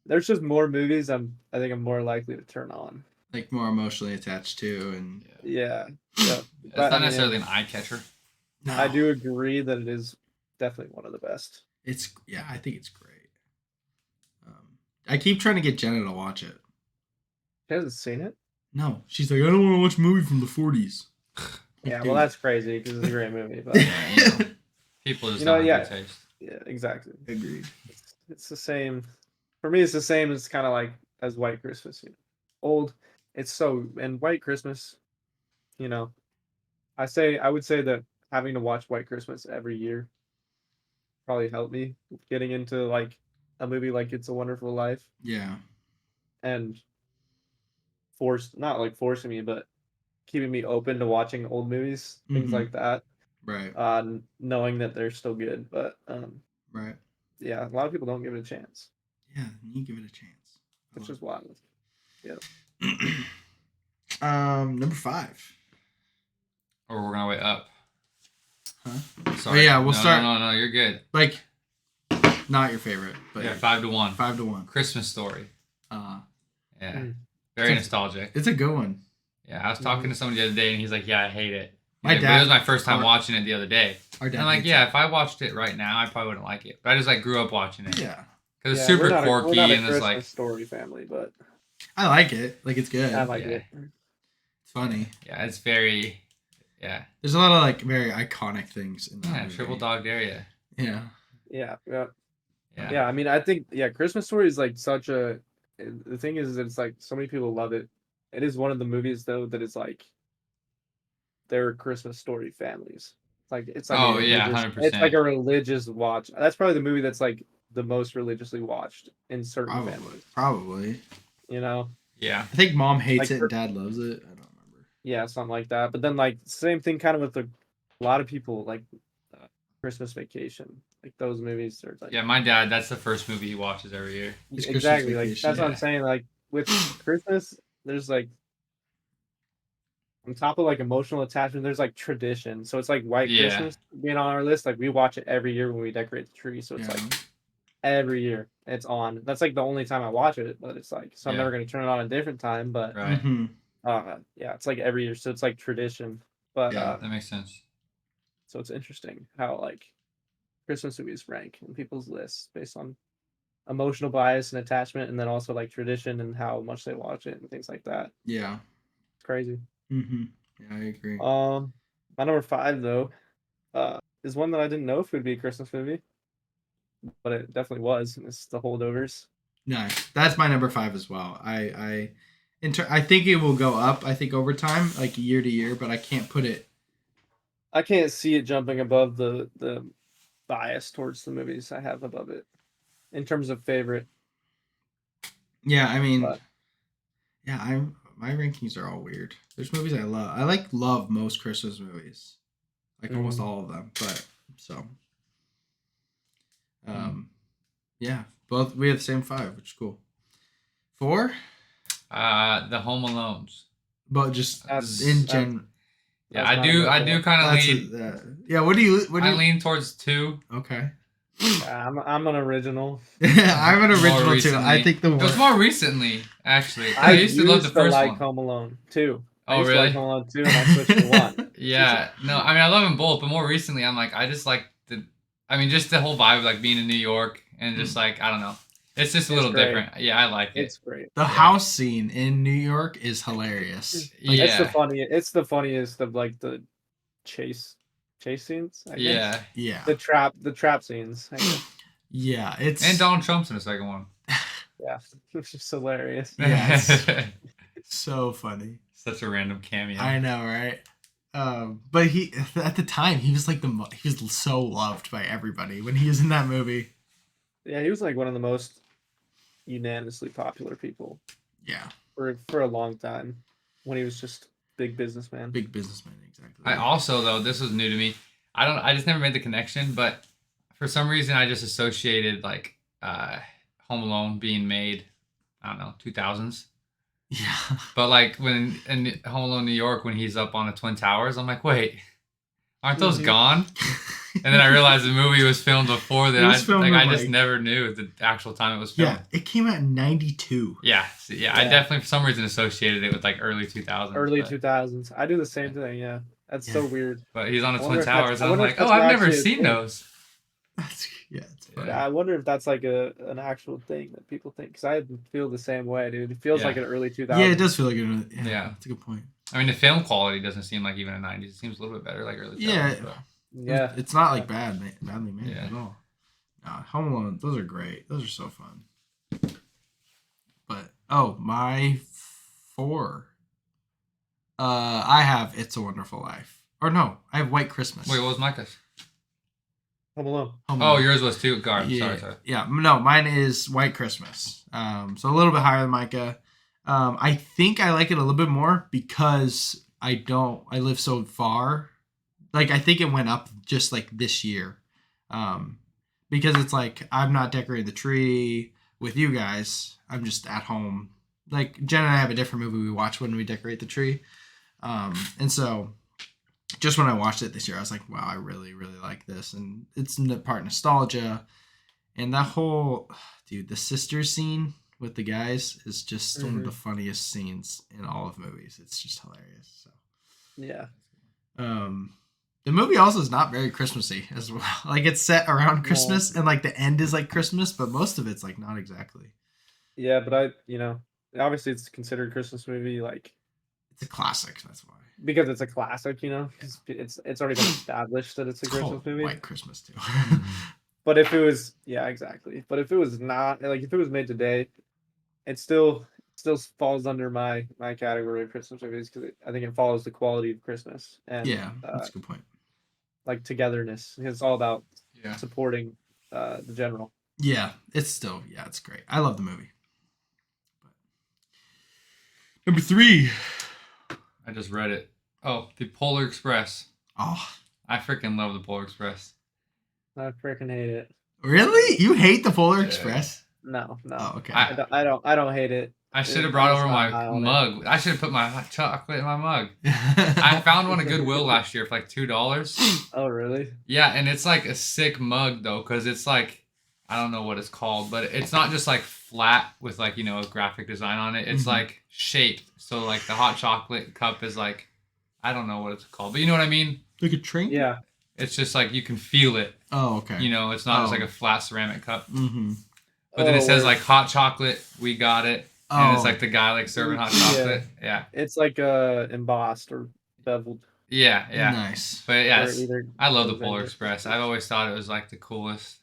There's just more movies I think I'm more likely to turn on. Like more emotionally attached to, and yeah. It's not necessarily an eye catcher. No. I do agree that it is definitely one of the best. I think it's great. I keep trying to get Jenna to watch it. She hasn't seen it? No. She's like, I don't want to watch a movie from the 40s. Yeah, well, that's crazy because it's a great movie. But people just don't have good taste. Yeah, exactly. Agreed. It's the same. For me, it's the same as kind of like as White Christmas. Old. It's so and White Christmas. I would say that having to watch White Christmas every year probably helped me getting into like a movie like It's a Wonderful Life. Yeah. And not like forcing me, but keeping me open to watching old movies, things like that. Right. Knowing that they're still good. But Right. yeah, a lot of people don't give it a chance. Yeah, you give it a chance. Which is wild. Yeah. Number 5. Or we're gonna wait up. Huh? Sorry. Oh, yeah, we'll no, start. No, you're good. Like, not your favorite, but yeah, 5-1. 5-1. Christmas Story. Yeah. Very nostalgic. It's a good one. Yeah, I was talking to somebody the other day, and he's like, "Yeah, I hate it." My Like, dad. it was my first time watching it the other day. Our dad. And I'm like, yeah, if I watched it right now, I probably wouldn't like it. But I just like grew up watching it. Yeah. Because it's super quirky we're not a and it's like Story family, but I like it. Like, it's good. I like Yeah. it. It's funny. Yeah, it's very. Yeah. There's a lot of like very iconic things in that movie. Triple Dog Dare Ya. Yeah. Yeah. I mean, I think Christmas Story is like such a. The thing is, it's like so many people love it. It is one of the movies though that is like. They're Christmas Story families. It's like 100%. It's like a religious watch. That's probably the movie that's like the most religiously watched in certain families. Probably. You know. Yeah. I think mom hates it and dad loves it. I don't remember. Yeah, something like that. But then like same thing kind of with a lot of people like Christmas Vacation. Like those movies are like. Yeah, my dad. That's the first movie he watches every year. Exactly. Like that's what I'm saying. Like with Christmas, there's like. On top of like emotional attachment, there's like tradition. So it's like White Christmas being on our list. Like we watch it every year when we decorate the tree. So it's like every year it's on. That's like the only time I watch it. But it's like so I'm never gonna turn it on a different time. But right. It's like every year. So it's like tradition. But that makes sense. So it's interesting how like Christmas movies rank in people's lists based on emotional bias and attachment, and then also like tradition and how much they watch it and things like that. Yeah, it's crazy. Yeah, I agree. My number 5 though, is one that I didn't know if it would be a Christmas movie, but it definitely was. And it's The Holdovers. Nice. That's my number 5 as well. I think it will go up. I think over time, like year to year, but I can't put it. I can't see it jumping above the bias towards the movies I have above it, in terms of favorite. Yeah, I mean, my rankings are all weird. There's movies I love. I love most Christmas movies, like almost all of them. But so, yeah, both we have the same 5, which is cool. 4, The Home Alones. But just in general. Yeah, I do kind of lean. Yeah, what do you? I lean towards 2. Okay. I'm an original. I'm an original too. I think it was more recently, actually. I used to love the first one. Home Alone 2. Oh, really? Like Home Alone 2, and I switched to 1. Yeah, no, I mean I love them both, but more recently I'm like I just like just the whole vibe of like being in New York and just like I don't know, it's just a little different. Yeah, I like it. It's great. The house scene in New York is hilarious. Like, It's the funniest of like the chase scenes. I guess. Yeah. The trap scenes. I guess. Yeah, and Donald Trump's in the second one. Yeah, it's just hilarious. Yeah, so funny. Such a random cameo. I know, right? But he at the time he was like he was so loved by everybody when he was in that movie. Yeah, he was like one of the most unanimously popular people. Yeah, for a long time when he was just big businessman. Big businessman, exactly. I also though this was new to me. I just never made the connection, but for some reason I just associated like Home Alone being made, I don't know, 2000s. Yeah. But like when in Home Alone New York, when he's up on the Twin Towers, I'm like, wait, aren't those gone? And then I realized the movie was filmed before that. I just never knew the actual time it was filmed. Yeah, it came out in 92. Yeah, I definitely for some reason associated it with like early 2000s. Early 2000s. I do the same thing. Yeah, that's so weird. But he's on the Twin Towers. And I'm like, oh, I've never seen those. It's funny. Yeah, I wonder if that's like an actual thing that people think. Because I feel the same way, dude. It feels like an early 2000s. Yeah, it does feel like it. Yeah, that's a good point. I mean, the film quality doesn't seem like even a 90s. It seems a little bit better, like early 2000s. Yeah, it's not like badly made at all. Nah, Home Alone, those are great. Those are so fun. But my 4. I have It's a Wonderful Life. Or no, I have White Christmas. Wait, what was Micah's? Home Alone. Oh, yours was too. God, sorry. Yeah, no, mine is White Christmas. So a little bit higher than Micah. I think I like it a little bit more because I live so far Like, I think it went up just like this year. Because it's like I'm not decorating the tree with you guys. I'm just at home. Like Jen and I have a different movie we watch when we decorate the tree. And so just when I watched it this year, I was like, wow, I really, really like this. And it's part nostalgia. And that whole, dude, the sister scene with the guys is just one of the funniest scenes in all of movies. It's just hilarious. So Yeah. The movie also is not very Christmassy as well. Like it's set around Christmas and like the end is like Christmas, but most of it's like not exactly. Yeah, but obviously it's considered a Christmas movie, like it's a classic. That's why. Because it's a classic, because it's already been established that it's a Christmas movie. White Christmas too. But if it was, yeah, exactly. But if it was not, like if it was made today, it still falls under my category of Christmas movies because I think it follows the quality of Christmas and that's a good point. Like togetherness. It's all about supporting the general. Yeah, it's great. I love the movie. Number 3. I just read it. Oh, the Polar Express. Oh, I freaking love the Polar Express. I freaking hate it. Really? You hate the Polar Express? No. Oh, okay. I don't hate it. I should have brought over my mug. I should have put my hot chocolate in my mug. I found one at Goodwill last year for like $2. Oh, really? Yeah, and it's like a sick mug though, because it's like, I don't know what it's called, but it's not just like flat with like, a graphic design on it. It's like shaped. So like the hot chocolate cup is like, I don't know what it's called, but you know what I mean? Like a drink? Yeah. It's just like you can feel it. Oh, okay. It's not just like a flat ceramic cup. Mm-hmm. But then it says like hot chocolate, we got it. And it's like the guy like serving hot chocolate. Yeah. It's like embossed or beveled. Yeah. Nice. But yeah, I love the Polar Express. I've always thought it was like the coolest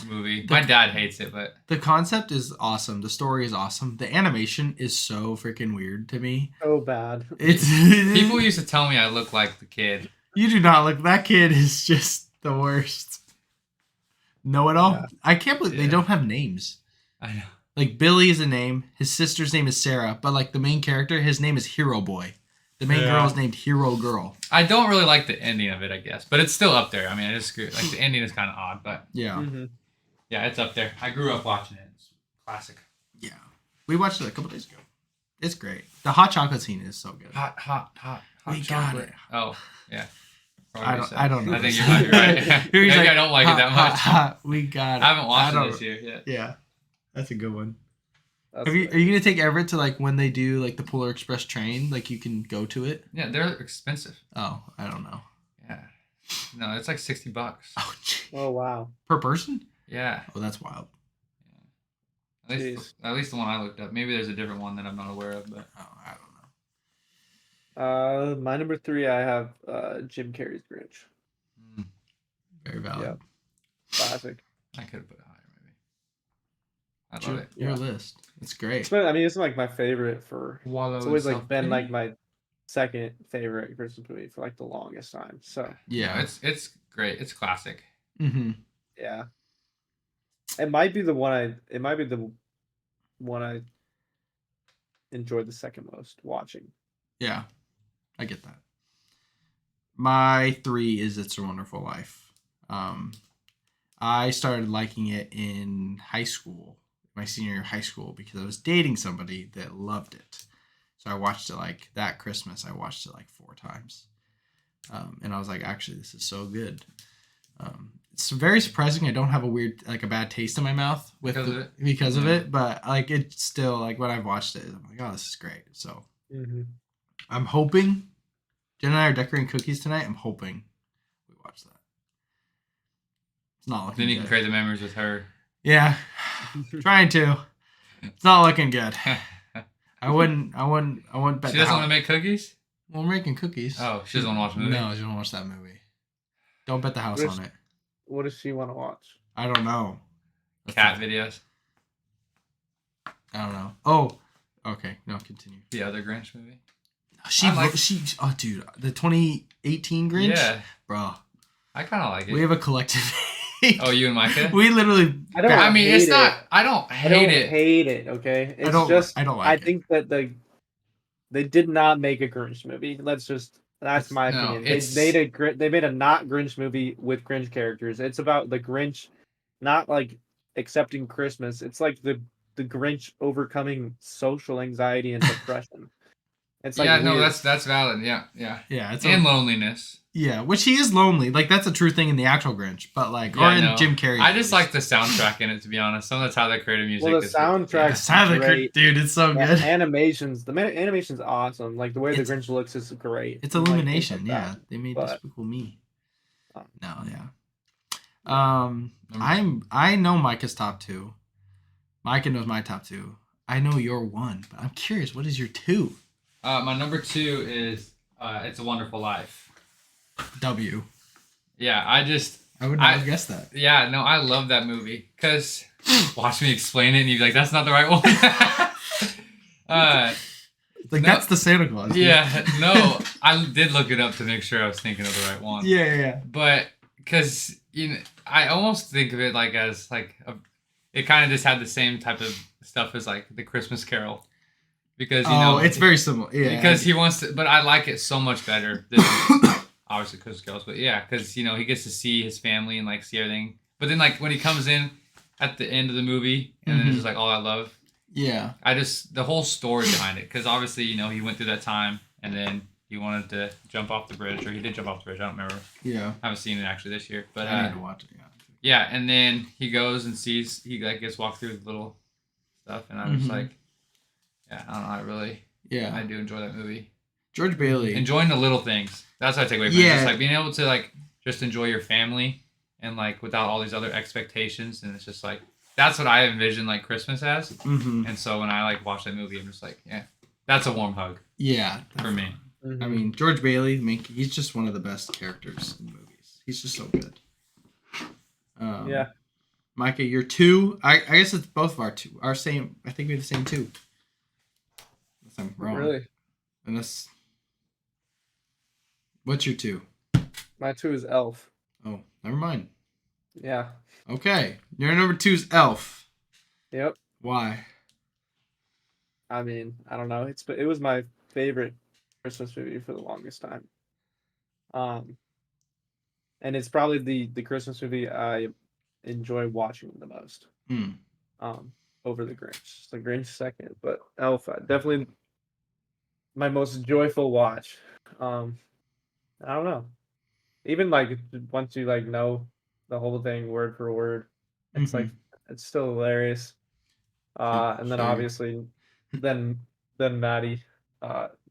movie. My dad hates it, but the concept is awesome. The story is awesome. The animation is so freaking weird to me. Oh, bad. People used to tell me I look like the kid. You do not look. That kid is just the worst. Know it all. Yeah. I can't believe they don't have names. I know. Like Billy is a name. His sister's name is Sarah, but like the main character, his name is Hero Boy. The main girl is named Hero Girl. I don't really like the ending of it, I guess, but it's still up there. I mean, I just like the ending is kind of odd, but yeah, yeah, it's up there. I grew up watching it. It's classic. Yeah, we watched it a couple days ago. It's great. The hot chocolate scene is so good. Hot we chocolate. Got it. Oh yeah. I don't know. I think you might be right. Maybe I don't like it that much. We got it. I haven't watched it this year yet. Yeah. That's a good one. Are you gonna take Everett to like when they do like the Polar Express train? Like you can go to it? Yeah, they're expensive. Oh, I don't know. Yeah, no, it's like $60. Oh, geez. Oh wow. Per person? Yeah. Oh, that's wild. Yeah. At least the one I looked up. Maybe there's a different one that I'm not aware of, but I don't know. My number 3, I have Jim Carrey's Grinch. Very valid. Yeah. Classic. I could have put it higher, maybe. I love it. Your list. It's great. I mean, it's like my favorite for. Wallow it's always like been like my second favorite Christmas movie for like the longest time. So yeah, it's great. It's classic. Mm-hmm. Yeah. It might be the one I enjoyed the second most watching. Yeah, I get that. My 3 is It's a Wonderful Life. I started liking it in high school, my senior year of high school, because I was dating somebody that loved it. So I watched it like that Christmas. I watched it like 4 times. And I was like, actually, this is so good. It's very surprising. I don't have a bad taste in my mouth because of it. But like, it's still like when I've watched it, I'm like, oh, this is great. So I'm hoping Jen and I are decorating cookies tonight. I'm hoping we watch that. It's not looking good. Then you can create the memories with her. Yeah. Trying to. It's not looking good. I wouldn't bet. She doesn't want to make cookies? Well, we're making cookies. Oh, she doesn't want to watch a movie? No, she doesn't watch that movie. Don't bet the house on it. What does she want to watch? I don't know. Cat videos. I don't know. Oh, okay. No, continue. The other Grinch movie? Oh, dude, the 2018 Grinch? Yeah. Bro. I kind of like it. We have a collective hate. Oh, you and Micah? We literally... I don't hate it, okay? I don't like it. I think that they did not make a Grinch movie. Let's just That's my no, opinion. it's- They made a not Grinch movie with Grinch characters. It's about the Grinch not like accepting Christmas. It's like the Grinch overcoming social anxiety and depression. It's like Yeah, no, weird. that's valid. Yeah. Yeah, it's And loneliness. yeah, which he is lonely. Like that's a true thing in the actual Grinch, but like Yeah, or in no. Jim Carrey. I just like the soundtrack in it, to be honest. Some of the Tyler Creative music. Well, the is soundtrack's great. Dude, it's so Yeah, good. animation's awesome. Like the way the It's- Grinch looks is great. It's and, like, things Illumination, like yeah. that. They made But- Despicable Me. Oh. No, yeah. I know Micah's top 2. Micah knows my top 2. I know your 1, but I'm curious, what is your 2? My number 2 is It's a Wonderful Life. W. Yeah, I would not have guessed that. Yeah, no, I love that movie. Because watch me explain it and you'd be like, that's not the right one. Like no, that's the Santa Claus. Dude. Yeah, no, I did look it up to make sure I was thinking of the right one. Yeah. But because I almost think of it like as like it kind of just had the same type of stuff as like the Christmas Carol, because it's very similar. Yeah, because he wants to, but I like it so much better than obviously Christmas Carols. But yeah, because he gets to see his family and like see everything. But then like when he comes in at the end of the movie and then it's just like all I love. Yeah. The whole story behind it, because obviously he went through that time and then he wanted to jump off the bridge, or he did jump off the bridge. I don't remember. Yeah. I haven't seen it actually this year, but I need to watch it. Yeah. Yeah, and then he goes and sees he like gets walked through the little stuff, and I was like, yeah, I don't know, I do enjoy that movie. George Bailey. Enjoying the little things. That's what I take away from it. Just like being able to like just enjoy your family and like without all these other expectations, and it's just like that's what I envision like Christmas as. And so when I like watch that movie, I'm just like, yeah, that's a warm hug. Yeah, for me. I mean, George Bailey, he's just one of the best characters in movies. He's just so good. Yeah. Micah, your 2. I guess it's both of our 2. Our same. I think we have the same 2. Unless I'm wrong. Really? Unless. What's your 2? My 2 is Elf. Oh, never mind. Yeah. Okay, your number 2 is Elf. Yep. Why? I mean, I don't know. It was my favorite Christmas movie for the longest time. And it's probably the Christmas movie I enjoy watching the most. Over the Grinch. It's the Grinch second, but Elf definitely my most joyful watch. I don't know. Even like once you like know the whole thing word for word, it's like it's still hilarious. And then obviously then Maddie.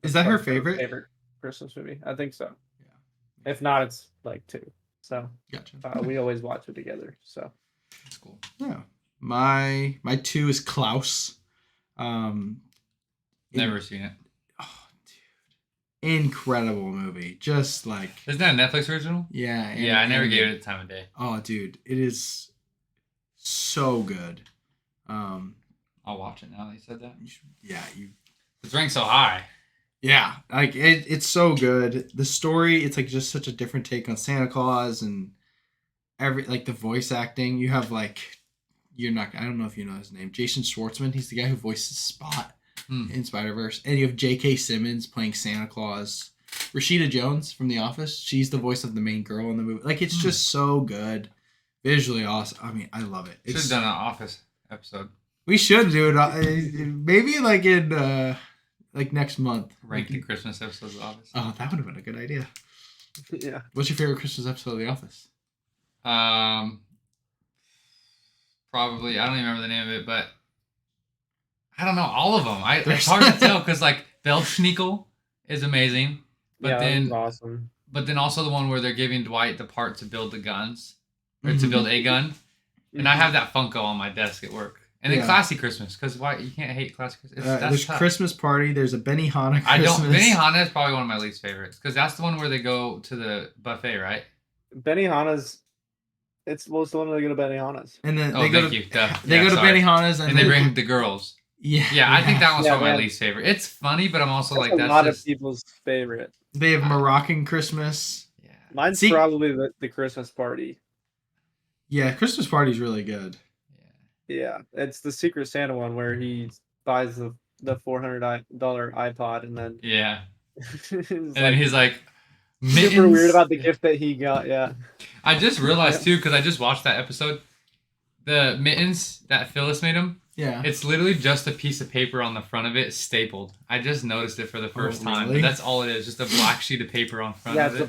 Is that her favorite Christmas movie? I think so. Yeah. If not, it's like 2. So gotcha. We always watch it together. So that's cool. Yeah. My 2 is Klaus. Never seen it. Oh, dude. Incredible movie. Just like. Isn't that a Netflix original? Yeah. Yeah, I never gave it the time of day. Oh, dude. It is so good. I'll watch it now that you said that. It's ranked so high. Yeah. Like it's so good. The story, it's like just such a different take on Santa Claus, and the voice acting. You have like I don't know if you know his name. Jason Schwartzman, he's the guy who voices Spot in Spider-Verse. And you have J.K. Simmons playing Santa Claus. Rashida Jones from The Office, she's the voice of the main girl in the movie. Like, it's just so good. Visually awesome. I mean, I love it. Should have done an Office episode. We should do it. Maybe like in like next month. Rank the Christmas episodes of The Office. Oh, that would have been a good idea. Yeah. What's your favorite Christmas episode of The Office? Probably, I don't even remember the name of it, but I don't know, all of them. It's hard to tell because like Belschnickel is amazing, but then awesome. But then also the one where they're giving Dwight the part to build the guns, or to build a gun, and I have that Funko on my desk at work. And then Classy Christmas, because why you can't hate Classy Christmas. There's tough. Christmas Party. There's a Benihana Christmas. Benihana is probably one of my least favorites because that's the one where they go to the buffet, right? Benihana's. It's the one where they go to Benihana's. And then they go to Benihana's and they bring the girls. Yeah, I think that one's probably my least favorite. It's funny, but I'm also that's like that's a lot of people's favorite. They have Moroccan Christmas. Yeah, mine's probably the Christmas Party. Yeah, Christmas Party's really good. Yeah, it's the Secret Santa one where he buys the $400 iPod and then and then he's like, Mittens. Super weird about the gift that he got. Yeah. I just realized too, because I just watched that episode. The mittens that Phyllis made him. Yeah. It's literally just a piece of paper on the front of it, stapled. I just noticed it for the first time. Really? But that's all it is, just a black sheet of paper on front of it.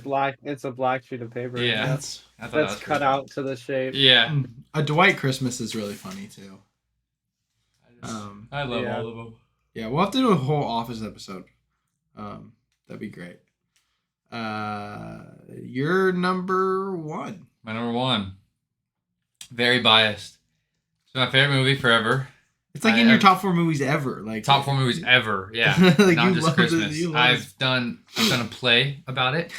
It's a black sheet of paper. Yeah. That's I thought that was cut pretty out to the shape. cool. Yeah. A Dwight Christmas is really funny too. I love Yeah. all of them. Yeah, we'll have to do a whole Office episode. That'd be great. Your number 1. My number 1. Very biased. It's my favorite movie forever. It's like in your top 4 movies ever. Like Top 4 movies ever. Yeah. Like, Not you just love Christmas. it, you love I've done a play about it.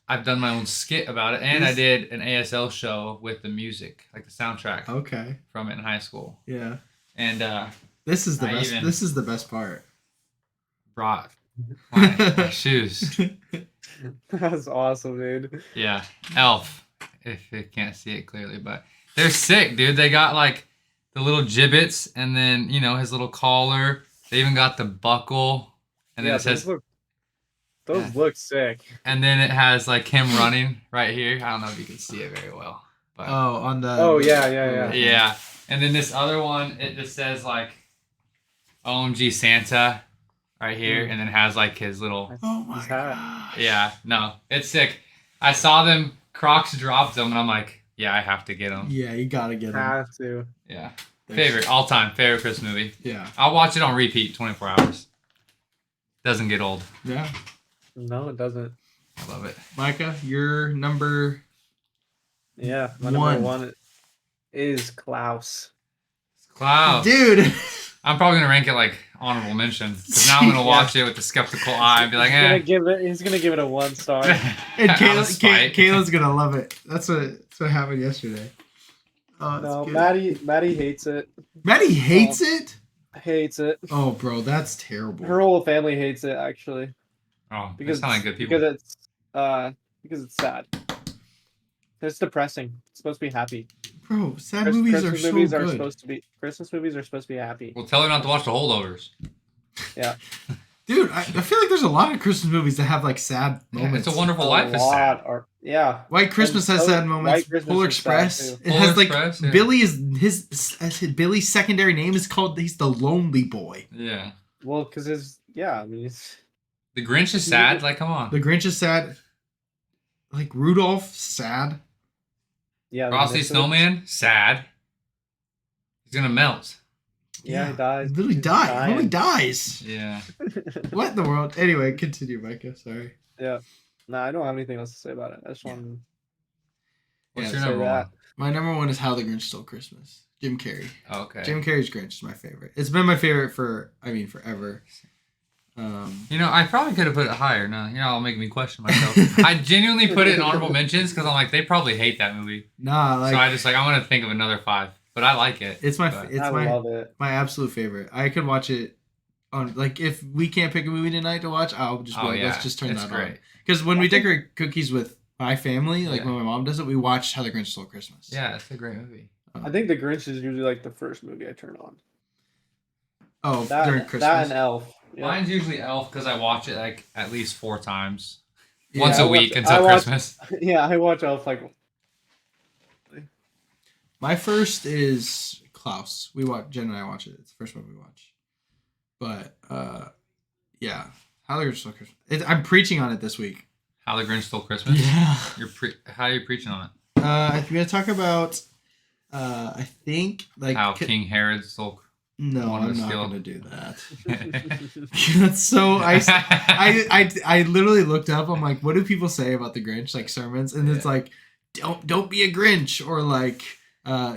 I've done my own skit about it, and I did an ASL show with the music, like the soundtrack Okay. from it in high school. Yeah. And This is the I best. even- This is the best part. brought my shoes. That's awesome, dude. Yeah, Elf. If you can't see it clearly, but they're sick, dude. They got like the little gibbets, and then his little collar. They even got the buckle, and then it says, those look sick. and then it has like him running right here. I don't know if you can see it very well, but On the. Oh, yeah. yeah. And then this other one, it just says like OMG Santa right here, and then has like his little. Oh my His hat. god. Yeah, no, it's sick. I saw them. Crocs dropped them, and I'm like, yeah, I have to get them. Yeah, you gotta get them. Have to. Yeah, favorite all time favorite Christmas movie. Yeah. I'll watch it on repeat 24 hours. Doesn't get old. Yeah. No, it doesn't. I love it. Micah, your number. Yeah, my 1. number 1 is Klaus. Klaus. Dude. I'm probably gonna rank it like honorable mention because now I'm gonna watch it with the skeptical eye and be like, He's gonna give it a 1 star. And Out of spite. Kayla's gonna love it. That's what happened yesterday. Oh, No, good. Maddie hates it. Maddie hates it. Hates it. Oh, bro, that's terrible. Her whole family hates it actually oh, because because sound like good people. because it's sad. It's depressing. It's supposed to be happy. Bro, sad movies are so good. Christmas movies are supposed to be happy. Well, tell her not to watch the Holdovers. Yeah. Dude, I feel like there's a lot of Christmas movies that have like sad Yeah, moments. it's a Wonderful Life is sad. Yeah. White Christmas has And sad moments. White Christmas Polar is sad, Express. too. It Polar has like Express, yeah. Billy is Billy's secondary name is called. He's the lonely boy. Yeah. Well, because I mean, it's The Grinch is sad. Like, come on. The Grinch is sad. Like Rudolph, sad. yeah. Frosty Snowman, sad. He's gonna melt. Yeah, he dies. He literally He's dies. dying. He only dies. Yeah. What in the world? Anyway, continue, Micah. Sorry. Yeah. No, I don't have anything else to say about it. I just want What's Yeah, your say number that. one? My number 1 is How the Grinch Stole Christmas. Jim Carrey. Oh, okay. Jim Carrey's Grinch is my favorite. It's been my favorite forever. I probably could have put it higher. No, I'll make me question myself. I genuinely put it in honorable mentions because I'm like, they probably hate that movie. Nah, like So I just I'm gonna think of another 5, but I like it. it's my but- it's I my love it. my absolute favorite. I could watch it on like if we can't pick a movie tonight to watch, I'll just be Oh like, yeah, let's just turn it's that great. on. Because when we decorate cookies with my family, like Yeah. when my mom does it, we watch How the Grinch Stole Christmas. Yeah, it's a great movie. I think The Grinch is usually like the first movie I turn on. Oh, That, during that Christmas. and Elf. Yeah. Mine's usually Elf because I watch it like at least 4 times, Yeah, once I a week watch- until I watch- Christmas. Yeah, I watch Elf like. My first is Klaus. Jen and I watch it. It's the first one we watch. But yeah, How the Grinch Stole Christmas. I'm preaching on it this week. How the Grinch Stole Christmas. Yeah. How are you preaching on it? I'm gonna talk about. I think like How King Herod stole. No, wanted I'm to not steal. gonna do that. That's so. I literally looked up. I'm like, what do people say about the Grinch? Like sermons, and it's Yeah. like, don't be a Grinch, or like,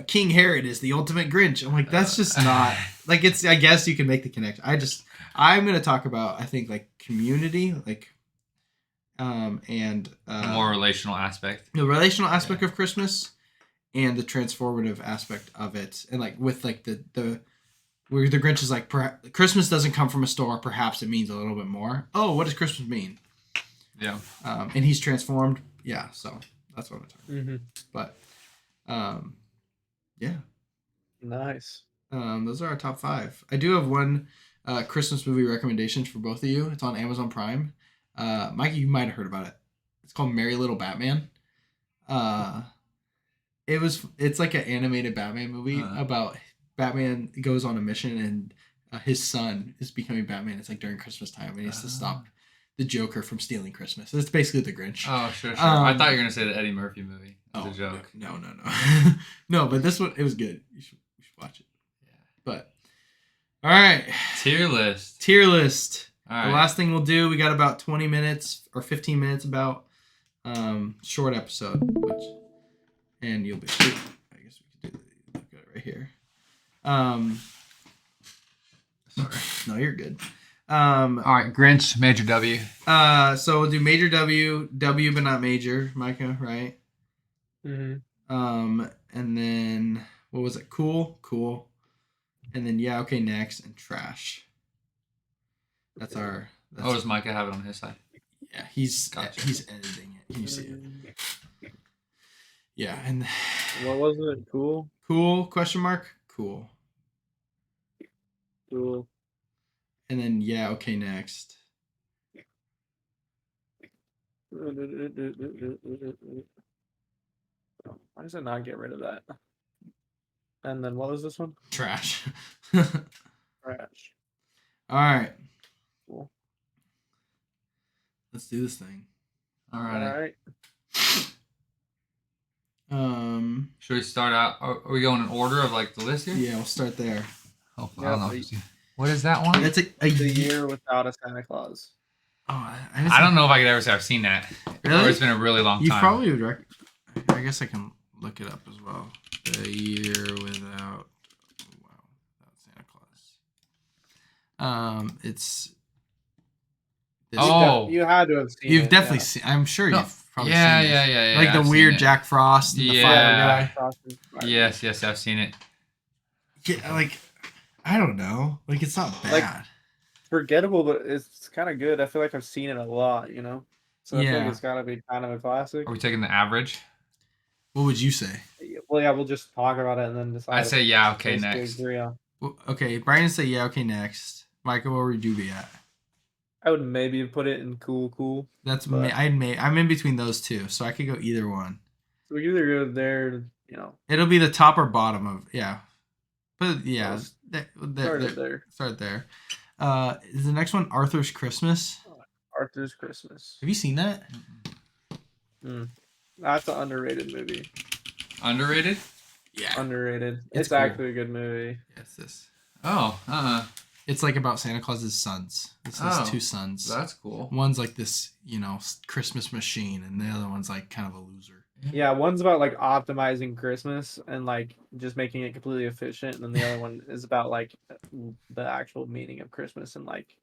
King Herod is the ultimate Grinch. I'm like, that's just not like it's. I guess you can make the connection. I'm gonna talk about. I think like community, like, and A more relational aspect. the relational aspect of Christmas, and the transformative aspect of it, and like with like the where the Grinch is like, Christmas doesn't come from a store. Perhaps it means a little bit more. Oh, what does Christmas mean? Yeah. And he's transformed. Yeah, so that's what I'm talking Mm-hmm. about. But, yeah. Nice. Those are our top 5. I do have one Christmas movie recommendation for both of you. It's on Amazon Prime. Mikey, you might have heard about it. It's called Merry Little Batman. It's like an animated Batman movie about Batman goes on a mission and his son is becoming Batman. It's like during Christmas time and he has to stop the Joker from stealing Christmas. It's basically the Grinch. Oh, sure. I thought you were gonna say the Eddie Murphy movie. It was a joke. No. No, but this one, it was good. You should watch it. Yeah. But all right. Tier list. All right. The last thing we'll do, we got about 20 minutes or 15 minutes about short episode, and you'll be. I guess we could do it right here. Sorry. No, you're good. All right, Grinch, major W. So we'll do major W but not major, Micah, right? Mm-hmm. And then what was it? Cool, and then okay, next, and trash. That's our. Does Micah have it on his side? Yeah, he's editing it. Can you see it? Yeah, and what was it? Cool. Question mark. Cool. And then okay, next. Why does it not get rid of that? And then what was this one? Trash. Trash. All right. Cool. Let's do this thing. All right. Should we start out? Are we going in order of like the list here? Yeah, we'll start there. Oh, I don't know. What is that one? It's The Year Without a Santa Claus. Oh, I don't know if I could ever say I've seen that. Really? Or it's been a really long time. You probably would. I guess I can look it up as well. The Year Without Santa Claus. It's. You had to have seen it. You've definitely seen. I'm sure you've probably seen it. Yeah. Like the weird Jack Frost and the fire guy. Yes, I've seen it. Yeah, like I don't know. Like it's not bad. Like, forgettable, but it's kind of good. I feel like I've seen it a lot, you know? So I think it's got to be kind of a classic. Are we taking the average? What would you say? Well, yeah, we'll just talk about it and then decide. I'd say okay, next. Well, okay, Brian say okay, next. Michael, where would you be at? I would maybe put it in cool. That's I'm in between those two, so I could go either one. So we could either go there, you know. It'll be the top or bottom of but yeah, start there. Is the next one Arthur's Christmas? Arthur's Christmas. Have you seen that? That's an underrated movie. Underrated? Yeah. Underrated. It's cool. Actually a good movie. Yes, this. Oh, It's like about Santa Claus's sons. This has two sons. That's cool. One's like this, Christmas machine, and the other one's like kind of a loser. Yeah, one's about like optimizing Christmas and like just making it completely efficient, and then the other one is about like the actual meaning of Christmas and like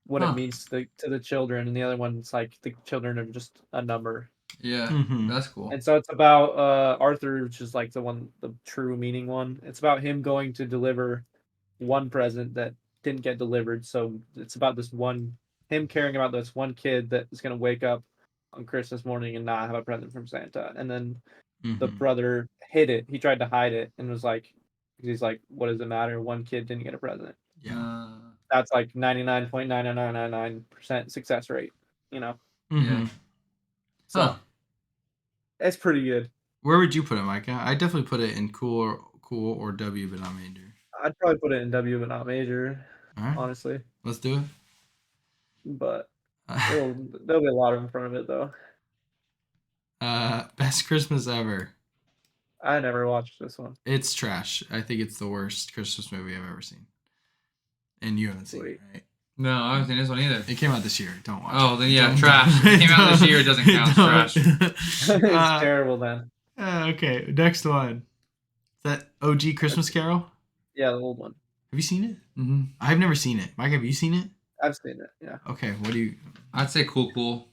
what it means to the children, and the other one's like the children are just a number. Yeah, that's cool. And so it's about Arthur, which is like the true meaning one. It's about him going to deliver one present that didn't get delivered. So it's about him caring about this one kid that is going to wake up on Christmas morning and not have a present from Santa. And then the brother hid it. He tried to hide it and was like, he's like, what does it matter? One kid didn't get a present. Yeah. That's like 99.9999% success rate, you know? Mm-hmm. So it's pretty good. Where would you put it, Micah? I definitely put it in cool or W, but not major. I'd probably put it in W, but not major. All right. Honestly. Let's do it. But there'll be a lot in front of it, though. Best Christmas ever. I never watched this one. It's trash. I think it's the worst Christmas movie I've ever seen. And you haven't seen it, right? No, I haven't seen this one either. It came out this year. Don't watch it. Oh, then trash. It came out this year. It doesn't count. It's trash. It's terrible, then. Okay, next one. Is that OG Christmas Carol? Yeah, the old one. Have you seen it? Mm-hmm. I've never seen it. Mike, have you seen it? I've seen it, yeah. Okay, what do you... I'd say cool.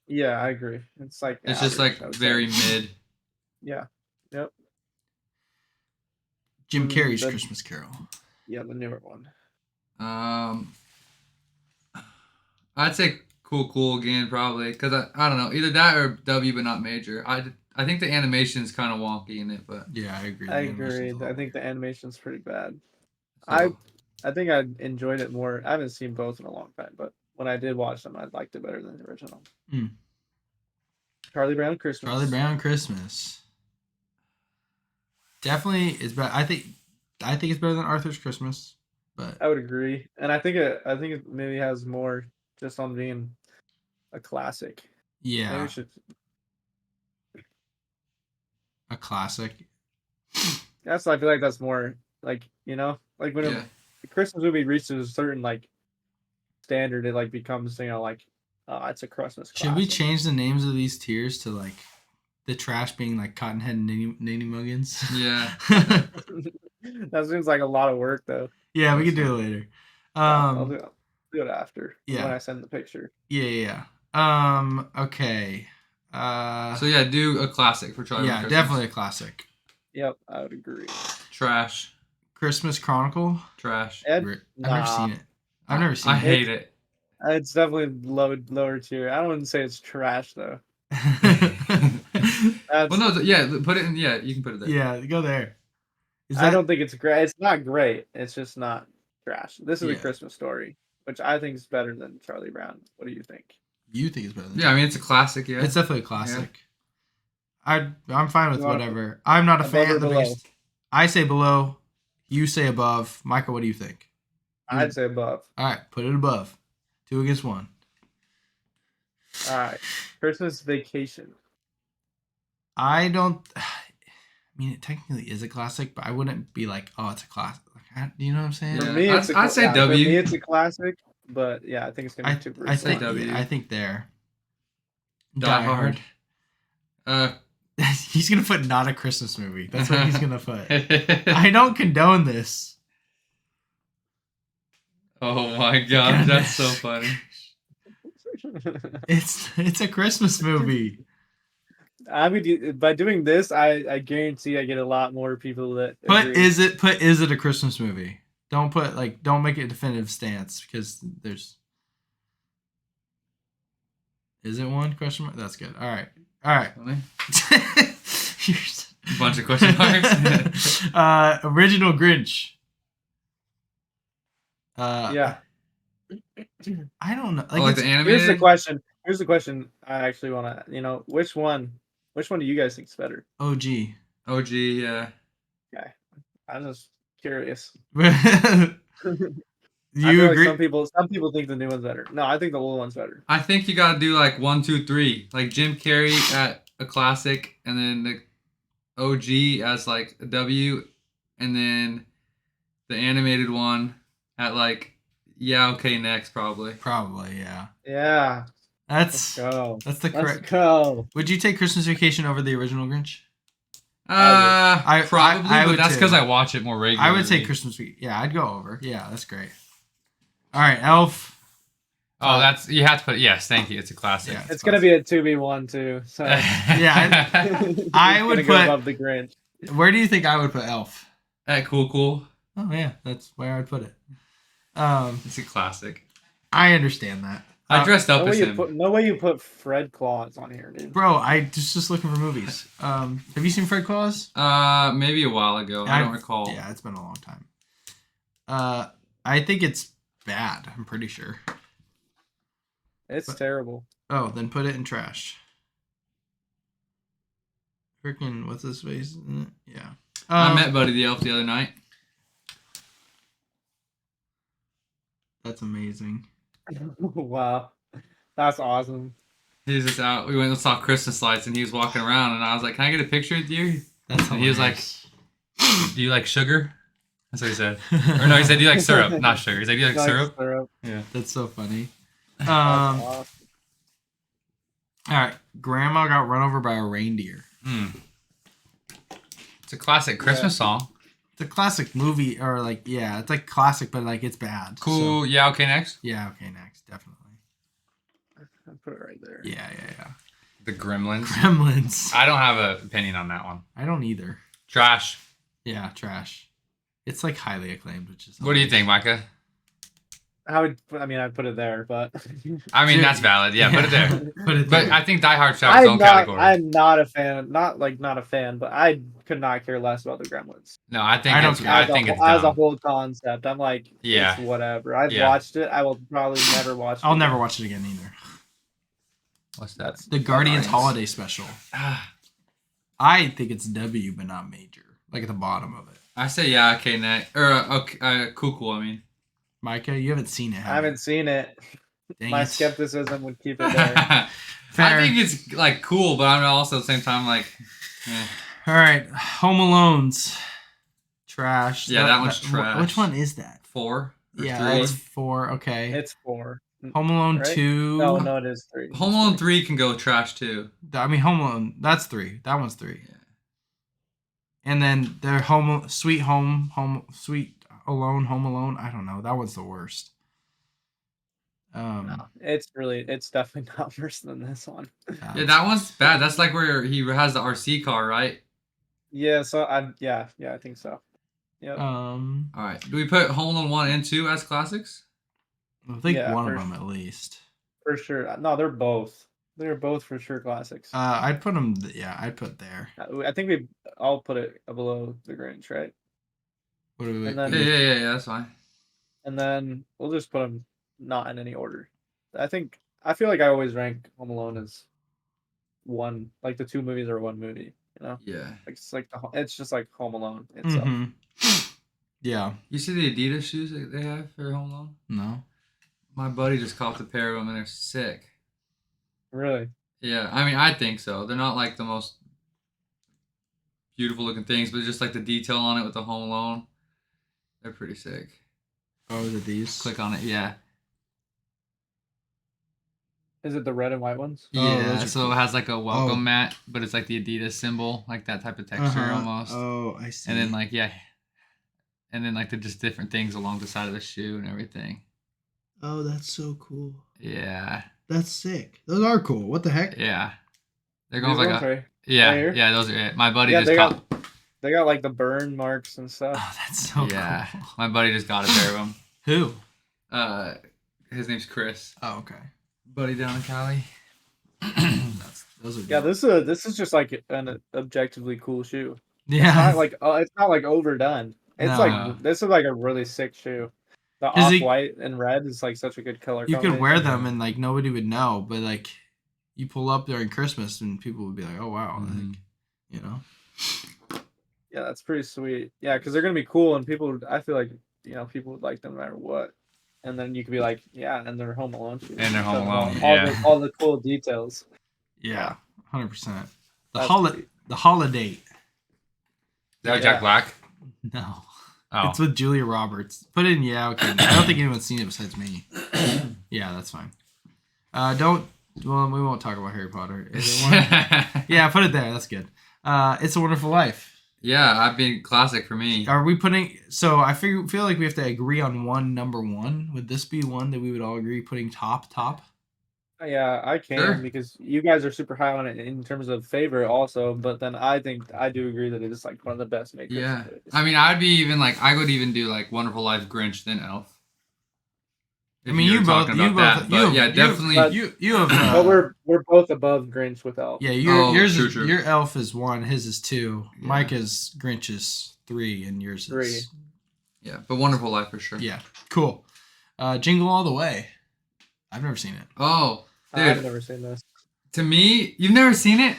Yeah, I agree. It's like... It's just like very mid. Yeah. Yep. Jim Carrey's Christmas Carol. Yeah, the newer one. I'd say cool again, probably, because I don't know, either that or W, but not major. I think the animation's kind of wonky in it, but yeah, I agree. I think the animation's pretty bad. So, I think I enjoyed it more. I haven't seen both in a long time, but when I did watch them, I liked it better than the original. Charlie Brown Christmas. Charlie Brown Christmas. Definitely is better. I think it's better than Arthur's Christmas, but I would agree, and I think it maybe has more just on being a classic. yeah, Maybe we should. a classic. That's I feel like that's more like like when Yeah. a Christmas movie reaches a certain like standard, it like becomes like it's a Christmas. Should we classic. change the names of these tiers to like the trash being like Cottonhead and Nanny Muggins? Yeah. That seems like a lot of work though. Yeah, we can do it later. I'll do it after when yeah. I send the picture. Yeah. Okay. So yeah, do a classic for Charlie. Yeah, Brown definitely a classic. Yep, I would agree. Trash. Christmas Chronicle. Trash. Ed, I've never seen it. I've never seen I it. hate it. It's definitely lower tier. I wouldn't say it's trash though. Well, no, yeah, put it in. Yeah, you can put it there. Yeah, go there. I don't think it's great. It's not great. It's just not trash. This is Yeah. a Christmas Story, which I think is better than Charlie Brown. What do you think? You think it's better than Yeah, I mean it's a classic. Yeah, It's definitely a classic. I'm fine with You want whatever. I'm not a above fan or of the below? biggest. I say below. You say above. Michael, what do you think? I'd say above. All right, put it above. 2 against 1. All right, Christmas Vacation. I don't. I mean, it technically is a classic, but I wouldn't be like, oh, it's a classic. Like, you know what I'm saying? For Yeah, me, it's I'd say For W. me, it's a classic, but yeah, I think it's gonna be too I think W. I think there. Die Hard. He's gonna put not a Christmas movie. That's what he's gonna put. I don't condone this. Oh my god, that's so funny. It's a Christmas movie. I mean, by doing this, I guarantee I get a lot more people that Put agree. is it a Christmas movie? Don't make it a definitive stance because there's. Is it one question mark? That's good. All right. Funny. Bunch of question marks. Original Grinch. Yeah. I don't know. Like the animated. Here's the question. I actually want to. Which one do you guys think is better? OG. OG, yeah. Okay, I'm just curious. You I feel agree? Like some people think the new one's better. No, I think the old one's better. I think you gotta do like 1, 2, 3. Like Jim Carrey at a classic, and then the OG as like a W, and then the animated one at like okay next probably. Probably, yeah. Yeah. That's Go. the correct. Let's go. Would you take Christmas Vacation over the original Grinch? Probably, I but would that's too. because I watch it more regularly. I would take Christmas Week. Yeah, I'd go over. Yeah, that's great. All right, Elf. Oh, that's you have to put. Yes, thank you. It's a classic. Yeah. It's gonna be a 2v1 too. So Yeah, I would go put- above the Grinch. Where do you think I would put Elf? Cool. Oh yeah, that's where I would put it. It's a classic. I understand that. I dressed up as him. No way you put Fred Claus on here, dude. Bro, I just looking for movies. Have you seen Fred Claus? Maybe a while ago. I don't recall. Yeah, it's been a long time. I think it's bad. I'm pretty sure. It's terrible. Oh, then put it in trash. Freaking what's his face? Yeah. I met Buddy the Elf the other night. That's amazing. Wow, that's awesome. He was just out. We went and saw Christmas lights, and he was walking around, and I was like, "Can I get a picture with you?" That's And he was like, hilarious. "Do you like sugar?" That's what he said. Or no, he said, "Do you like syrup?" Not sugar. He said, "Do you like syrup?" Yeah. That's so funny. That's All awesome. right, Grandma got run over by a reindeer. It's a classic Christmas song. It's a classic movie, or like, yeah, it's like classic, but like it's bad. Cool. So, Yeah. Okay. Next. yeah. Okay. Next, definitely. I'll put it right there. Yeah. The Gremlins. Gremlins. I don't have an opinion on that one. I don't either. Trash. Yeah, trash. It's like highly acclaimed, which is. What do you think, Micah? I'd put it there, but I mean, Dude. that's valid. Yeah, put it there. Put it But there. I think Die Hard should have its own category. I'm not a fan. Not a fan, but I could not care less about the Gremlins. No, I think I don't it's, care. I think it's as a dumb. whole concept. I'm like, Yeah. it's whatever. I've Yeah. watched it. I will probably never watch it. I'll never watch it again either. What's that? The Guardians Holiday Special. I think it's W, but not major. Like at the bottom of it. I say yeah, okay, next. Or cool, I mean. Micah, you haven't seen it, I haven't seen it. Dang My it. skepticism would keep it there. I think it's like cool, but I'm also at the same time like. All right, Home Alone's trash. Yeah, that one's trash. Which one is that? 4. Yeah, 3? that's 4. Okay. It's 4. Home Alone right? 2. No, it is 3. Home Alone 3 can go trash too. I mean, Home Alone. That's 3. That one's 3. Yeah. And then their Sweet Alone. I don't know. That one's the worst. No, it's definitely not worse than this one. Yeah, that one's bad. That's like where he has the RC car, right? Yeah, so I think so. Yep. All right. Do we put Home Alone 1 and 2 as classics? I think one of them at least. For sure. No, they're both. They're both for sure classics. I'd put them. Yeah, I'd put there. I think I'll put it below the Grinch, right? What do we? Yeah, that's fine. And then we'll just put them not in any order. I feel like I always rank Home Alone as one. Like the 2 movies are one movie. You know? Yeah. It's just like Home Alone itself. Mm-hmm. Yeah. You see the Adidas shoes that they have for Home Alone? No. My buddy just copped a pair of them and they're sick. Really? Yeah, I mean, I think so. They're not like the most beautiful looking things, but just like the detail on it with the Home Alone, they're pretty sick. Oh, is it these? Click on it, yeah. Is it the red and white ones? Yeah, so cool. It has like a welcome mat, but it's like the Adidas symbol, like that type of texture almost. Oh, I see. And then like, yeah. And then like the just different things along the side of the shoe and everything. Oh, that's so cool. Yeah. That's sick. Those are cool. What the heck? Yeah. They're going like right? Yeah, those are it. My buddy just they got like the burn marks and stuff. Oh, that's so cool. My buddy just got a pair of them. Who? His name's Chris. Oh, okay. Buddy down in Cali. Those are yeah, this is just like an objectively cool shoe. Yeah. It's not like overdone. It's like this is like a really sick shoe. The off-white and red is like such a good color. You could wear them and like nobody would know, but like you pull up during Christmas and people would be like, "Oh wow," like, you know. Yeah, that's pretty sweet. Yeah, because they're gonna be cool and I feel like people would like them no matter what. And then you could be like, yeah, and they're Home Alone shoes. And they're Home Alone. All the cool details. Yeah, 100%. The holiday. Is that Jack Black? No. Oh. It's with Julia Roberts. Put it in, yeah, okay. I don't think anyone's seen it besides me. Yeah, that's fine. We won't talk about Harry Potter. Is it one? Yeah, put it there. That's good. It's a Wonderful Life. Yeah, I've been classic for me. Are we putting, so I feel like we have to agree on one number one. Would this be one that we would all agree putting top? Yeah, I can because you guys are super high on it in terms of favorite also, but then I think I do agree that it is like one of the best makers. Yeah. I mean, I would even do like Wonderful Life, Grinch, then Elf. I mean, you both, definitely. You have. But we're both above Grinch with Elf. Yeah, your Elf is 1, his is 2. Yeah. Micah's Grinch is 3, and yours is 3. Yeah, but Wonderful Life for sure. Yeah, cool. Jingle All the Way. I've never seen it. Oh, dude, I've never seen this. To me, you've never seen it?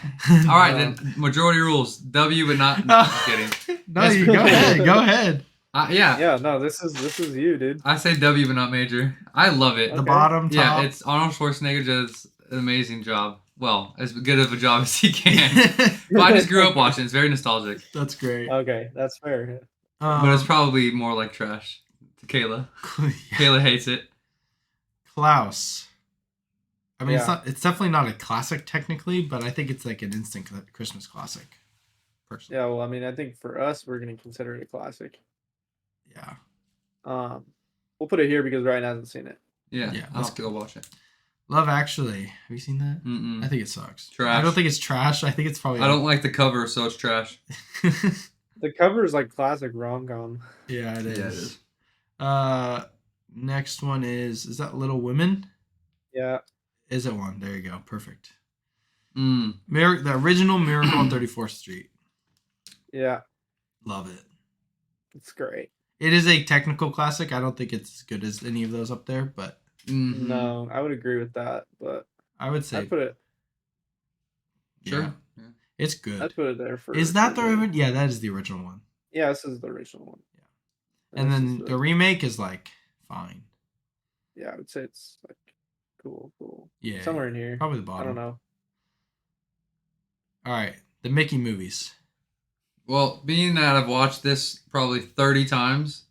All right, then majority rules. W, but not. I'm kidding. No, you go ahead. Go ahead. Yeah. Yeah, no, this is you, dude. I say W, but not major. I love it. Okay. The bottom, top. Yeah, it's Arnold Schwarzenegger does an amazing job. Well, as good of a job as he can. But I just grew up watching it. It's very nostalgic. That's great. Okay, that's fair. But it's probably more like trash to Kayla. Yeah. Kayla hates it. Klaus. I mean, it's definitely not a classic technically, but I think it's like an instant Christmas classic. Personally. Yeah, well, I mean, I think for us, we're going to consider it a classic. Yeah. We'll put it here because Ryan hasn't seen it. Yeah. Let's go watch it. Love Actually. Have you seen that? Mm-mm. I think it sucks. Trash. I don't think it's trash. I think it's probably. I don't like the cover, so it's trash. The cover is like classic rom-com. Yeah, it is. Yeah, it is. Next one is that Little Women? Yeah. Is it one? There you go. Perfect. The original Miracle on 34th Street. Yeah. Love it. It's great. It is a technical classic. I don't think it's as good as any of those up there, but No, I would agree with that. But I would say I'd put it Sure. Yeah. It's good. I'd put it there for. Is that for the me. Yeah, that is the original one. Yeah, this is the original one. Yeah. And this then is the remake is like fine. Yeah, I would say it's like cool. Yeah. Somewhere in here. Probably the bottom. I don't know. All right, the Mickey movies. Well, being that I've watched this probably 30 times.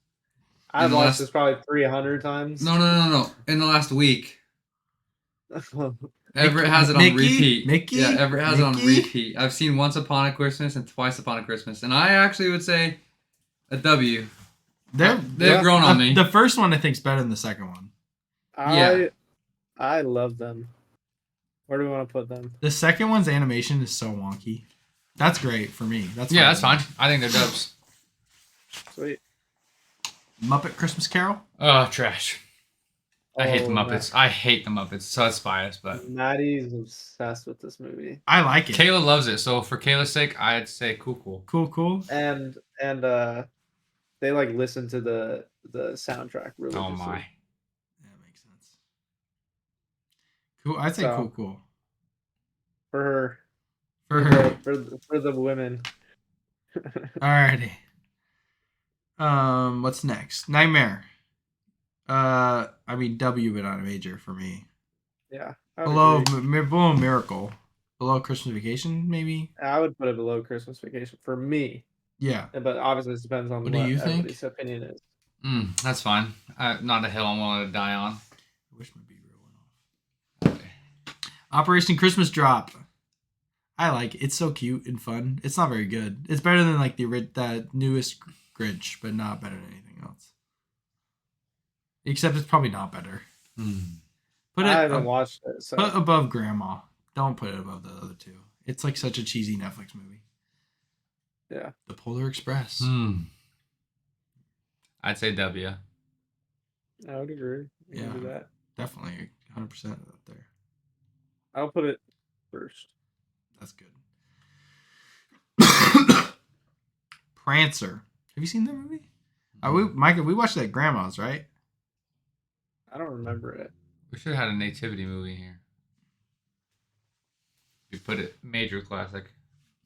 I've watched this probably 300 times. No. In the last week. Everett has it on repeat. Mickey? Yeah, Everett has it on repeat. I've seen Once Upon a Christmas and Twice Upon a Christmas. And I actually would say a W. They've grown on me. The first one I think is better than the second one. I love them. Where do we want to put them? The second one's animation is so wonky. That's great for me. That's fine. I think they're dubs. Sweet. Muppet Christmas Carol? Oh, trash. I hate the Muppets. I hate the Muppets. So it's biased, but Maddie's obsessed with this movie. I like it. Kayla loves it. So for Kayla's sake, I'd say cool. Cool. And they like listen to the soundtrack really. Oh my. That makes sense. Cool. I'd say cool. For her. For the women. Alrighty. What's next? Nightmare. I mean W, but not a major for me. Yeah. Below Miracle. Below Christmas Vacation, maybe. I would put it below Christmas Vacation for me. Yeah. But obviously, it depends on what everybody's opinion is. That's fine. Not a hill I'm willing to die on. I wish my beaver went off. Okay. Operation Christmas Drop. I like it. It's so cute and fun. It's not very good. It's better than like the newest Grinch, but not better than anything else. Except it's probably not better. I haven't watched it. So. Put above Grandma. Don't put it above the other two. It's like such a cheesy Netflix movie. Yeah. The Polar Express. I'd say W. I would agree. You can do that. Definitely 100% up there. I'll put it first. That's good. Prancer. Have you seen that movie? Micah, we watched that at Grandma's, right? I don't remember it. We should have had a nativity movie here. We put it major classic.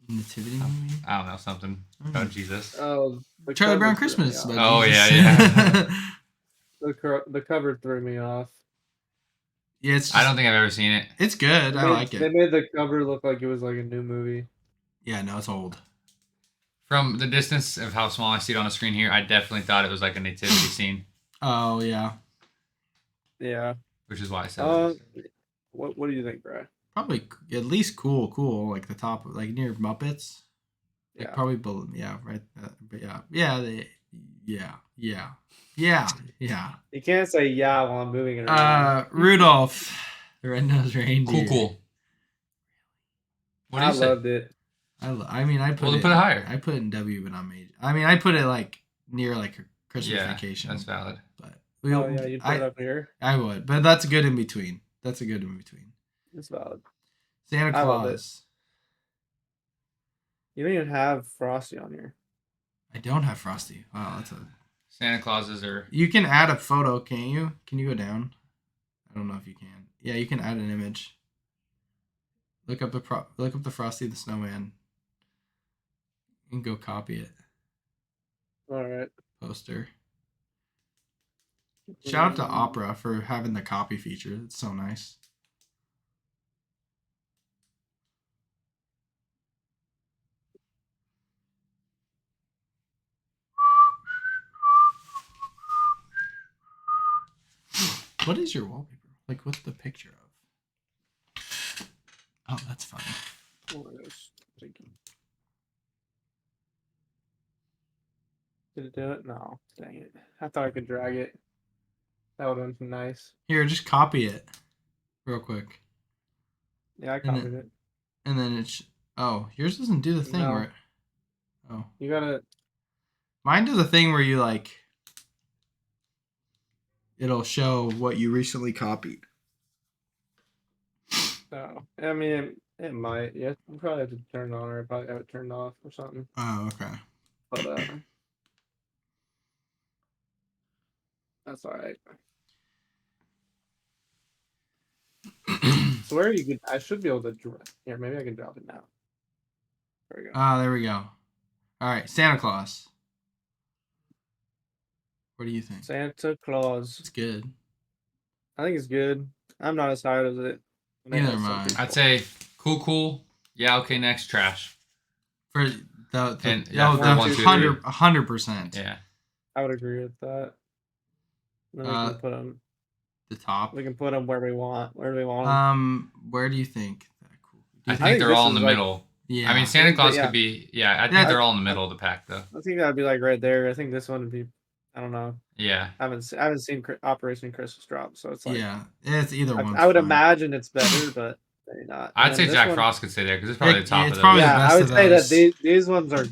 Nativity movie? I don't know, something about Jesus. Oh, Charlie Brown Christmas. Oh, yeah. The cover threw me off. Yeah, I don't think I've ever seen it. It's good. I like it. They made the cover look like it was like a new movie. Yeah, no, it's old. From the distance of how small I see it on the screen here, I definitely thought it was like a nativity scene. Oh, yeah. Yeah. Which is why I said What do you think, Brad? Probably at least cool, like the top, like near Muppets. Yeah. Like probably below, right. But yeah. You can't say yeah while I'm moving it around. Rudolph, the Red-Nosed Reindeer. Cool. What do you say? I loved it. I mean, I put it higher. I put it in W, but not major. I mean, I put it like near like a Christmas Vacation. That's valid. But you'd put it up here. I would, but that's a good in between. It's valid. Santa Claus. You don't even have Frosty on here. I don't have Frosty. Wow, that's a. Santa Clauses are. You can add a photo, can't you? Can you go down? I don't know if you can. Yeah, you can add an image. Look up the Frosty the Snowman. And go copy it. All right. Poster. Shout out to Opera for having the copy feature. It's so nice. What is your wallpaper? Like, what's the picture of? Oh, that's fine. Oh my gosh. Thank you. Did it do it? No. Dang it. I thought I could drag it. That would have been nice. Here, just copy it real quick. Yeah, I copied it. And then it's... Oh, yours doesn't do the thing where... Oh. You gotta... Mine does a thing where you, like... It'll show what you recently copied. Oh. I mean, it might. Yeah, you probably have to turn it on, or I probably have it turned off or something. Oh, okay. But, that's alright. swear you could. I should be able to. Here, maybe I can drop it now. There we go. There we go. All right, Santa Claus. What do you think? Santa Claus. It's good. I think it's good. I'm not as high as it. Neither am I. I'd say cool. Yeah, okay, next trash. For the 100%. Yeah. I would agree with that. Then we can put them. The top. We can put them where we want. Where do we want them? Where do you think? I think they're all in the middle. Yeah. I mean, Santa Claus could be. Yeah, I think they're all in the middle of the pack, though. I think that'd be like right there. I think this one would be. I don't know. Yeah. I haven't seen Operation Christmas Drop, so it's like. Yeah, it's either one. I would imagine it's better, but maybe not. I'd say Jack Frost could stay there because it's probably the top of those. Yeah, I would say that these ones are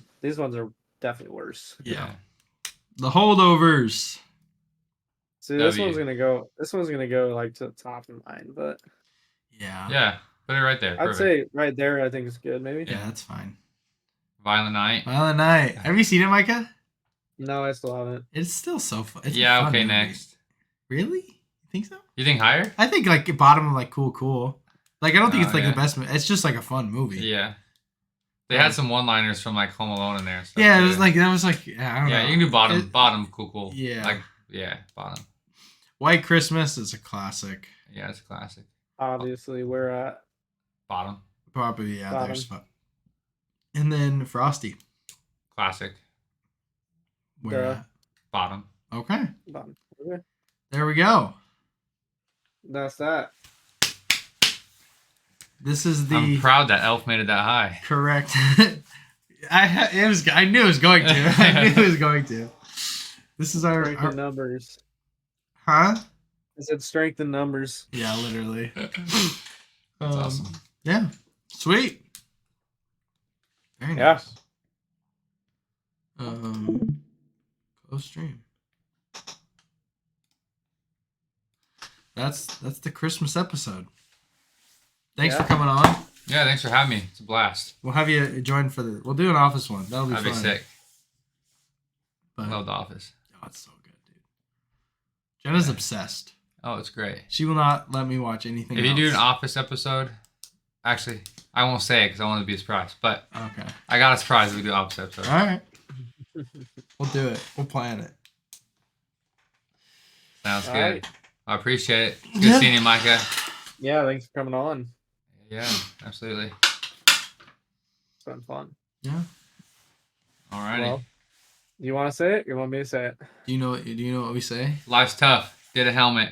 definitely worse. Yeah. The Holdovers. See, this one's gonna go like to the top of mine, but. Yeah. Yeah, put it right there. I'd say right there. I think it's good. Maybe. Yeah, that's fine. Violent Night. Have you seen it, Micah? No, I still haven't. It's still so fun. It's yeah. fun Okay. movie. Next. Really? You think so? You think higher? I think like bottom of like cool. Like I don't think it's like the best. It's just like a fun movie. Yeah. They had some one-liners from like Home Alone in there. Yeah, it was like I don't know. Yeah, you can do bottom, cool. Yeah. Like bottom. White Christmas is a classic. Yeah, it's a classic. Obviously, we're at bottom. Probably bottom. There's fun. And then Frosty. Classic. Where at? Bottom. Okay. Bottom. Okay. There we go. That's that. This is the. I'm proud that Elf made it that high. Correct. I knew it was going to. I knew it was going to. This is our Strength in numbers. Huh? I said strength in numbers. Yeah, literally. That's awesome. Yeah. Sweet. Very Yeah. nice. Close stream. That's the Christmas episode. Thanks for coming on. Yeah, thanks for having me. It's a blast. We'll have you join for we'll do an office one. That'll be fun. That'd be sick. But, Love The Office. Oh, it's so good, dude. Jenna's obsessed. Oh, it's great. She will not let me watch anything If else. you do an Office episode, actually, I won't say it because I want it to be a surprise. But okay, I got a surprise if we do Office episode. All right. We'll do it. We'll plan it. Sounds All good. right. I appreciate it. It's good seeing you, Micah. Yeah, thanks for coming on. Yeah, absolutely. It's been fun. Yeah. Alrighty. Well, you want to say it? You want me to say it? Do you know what we say? Life's tough. Get a helmet.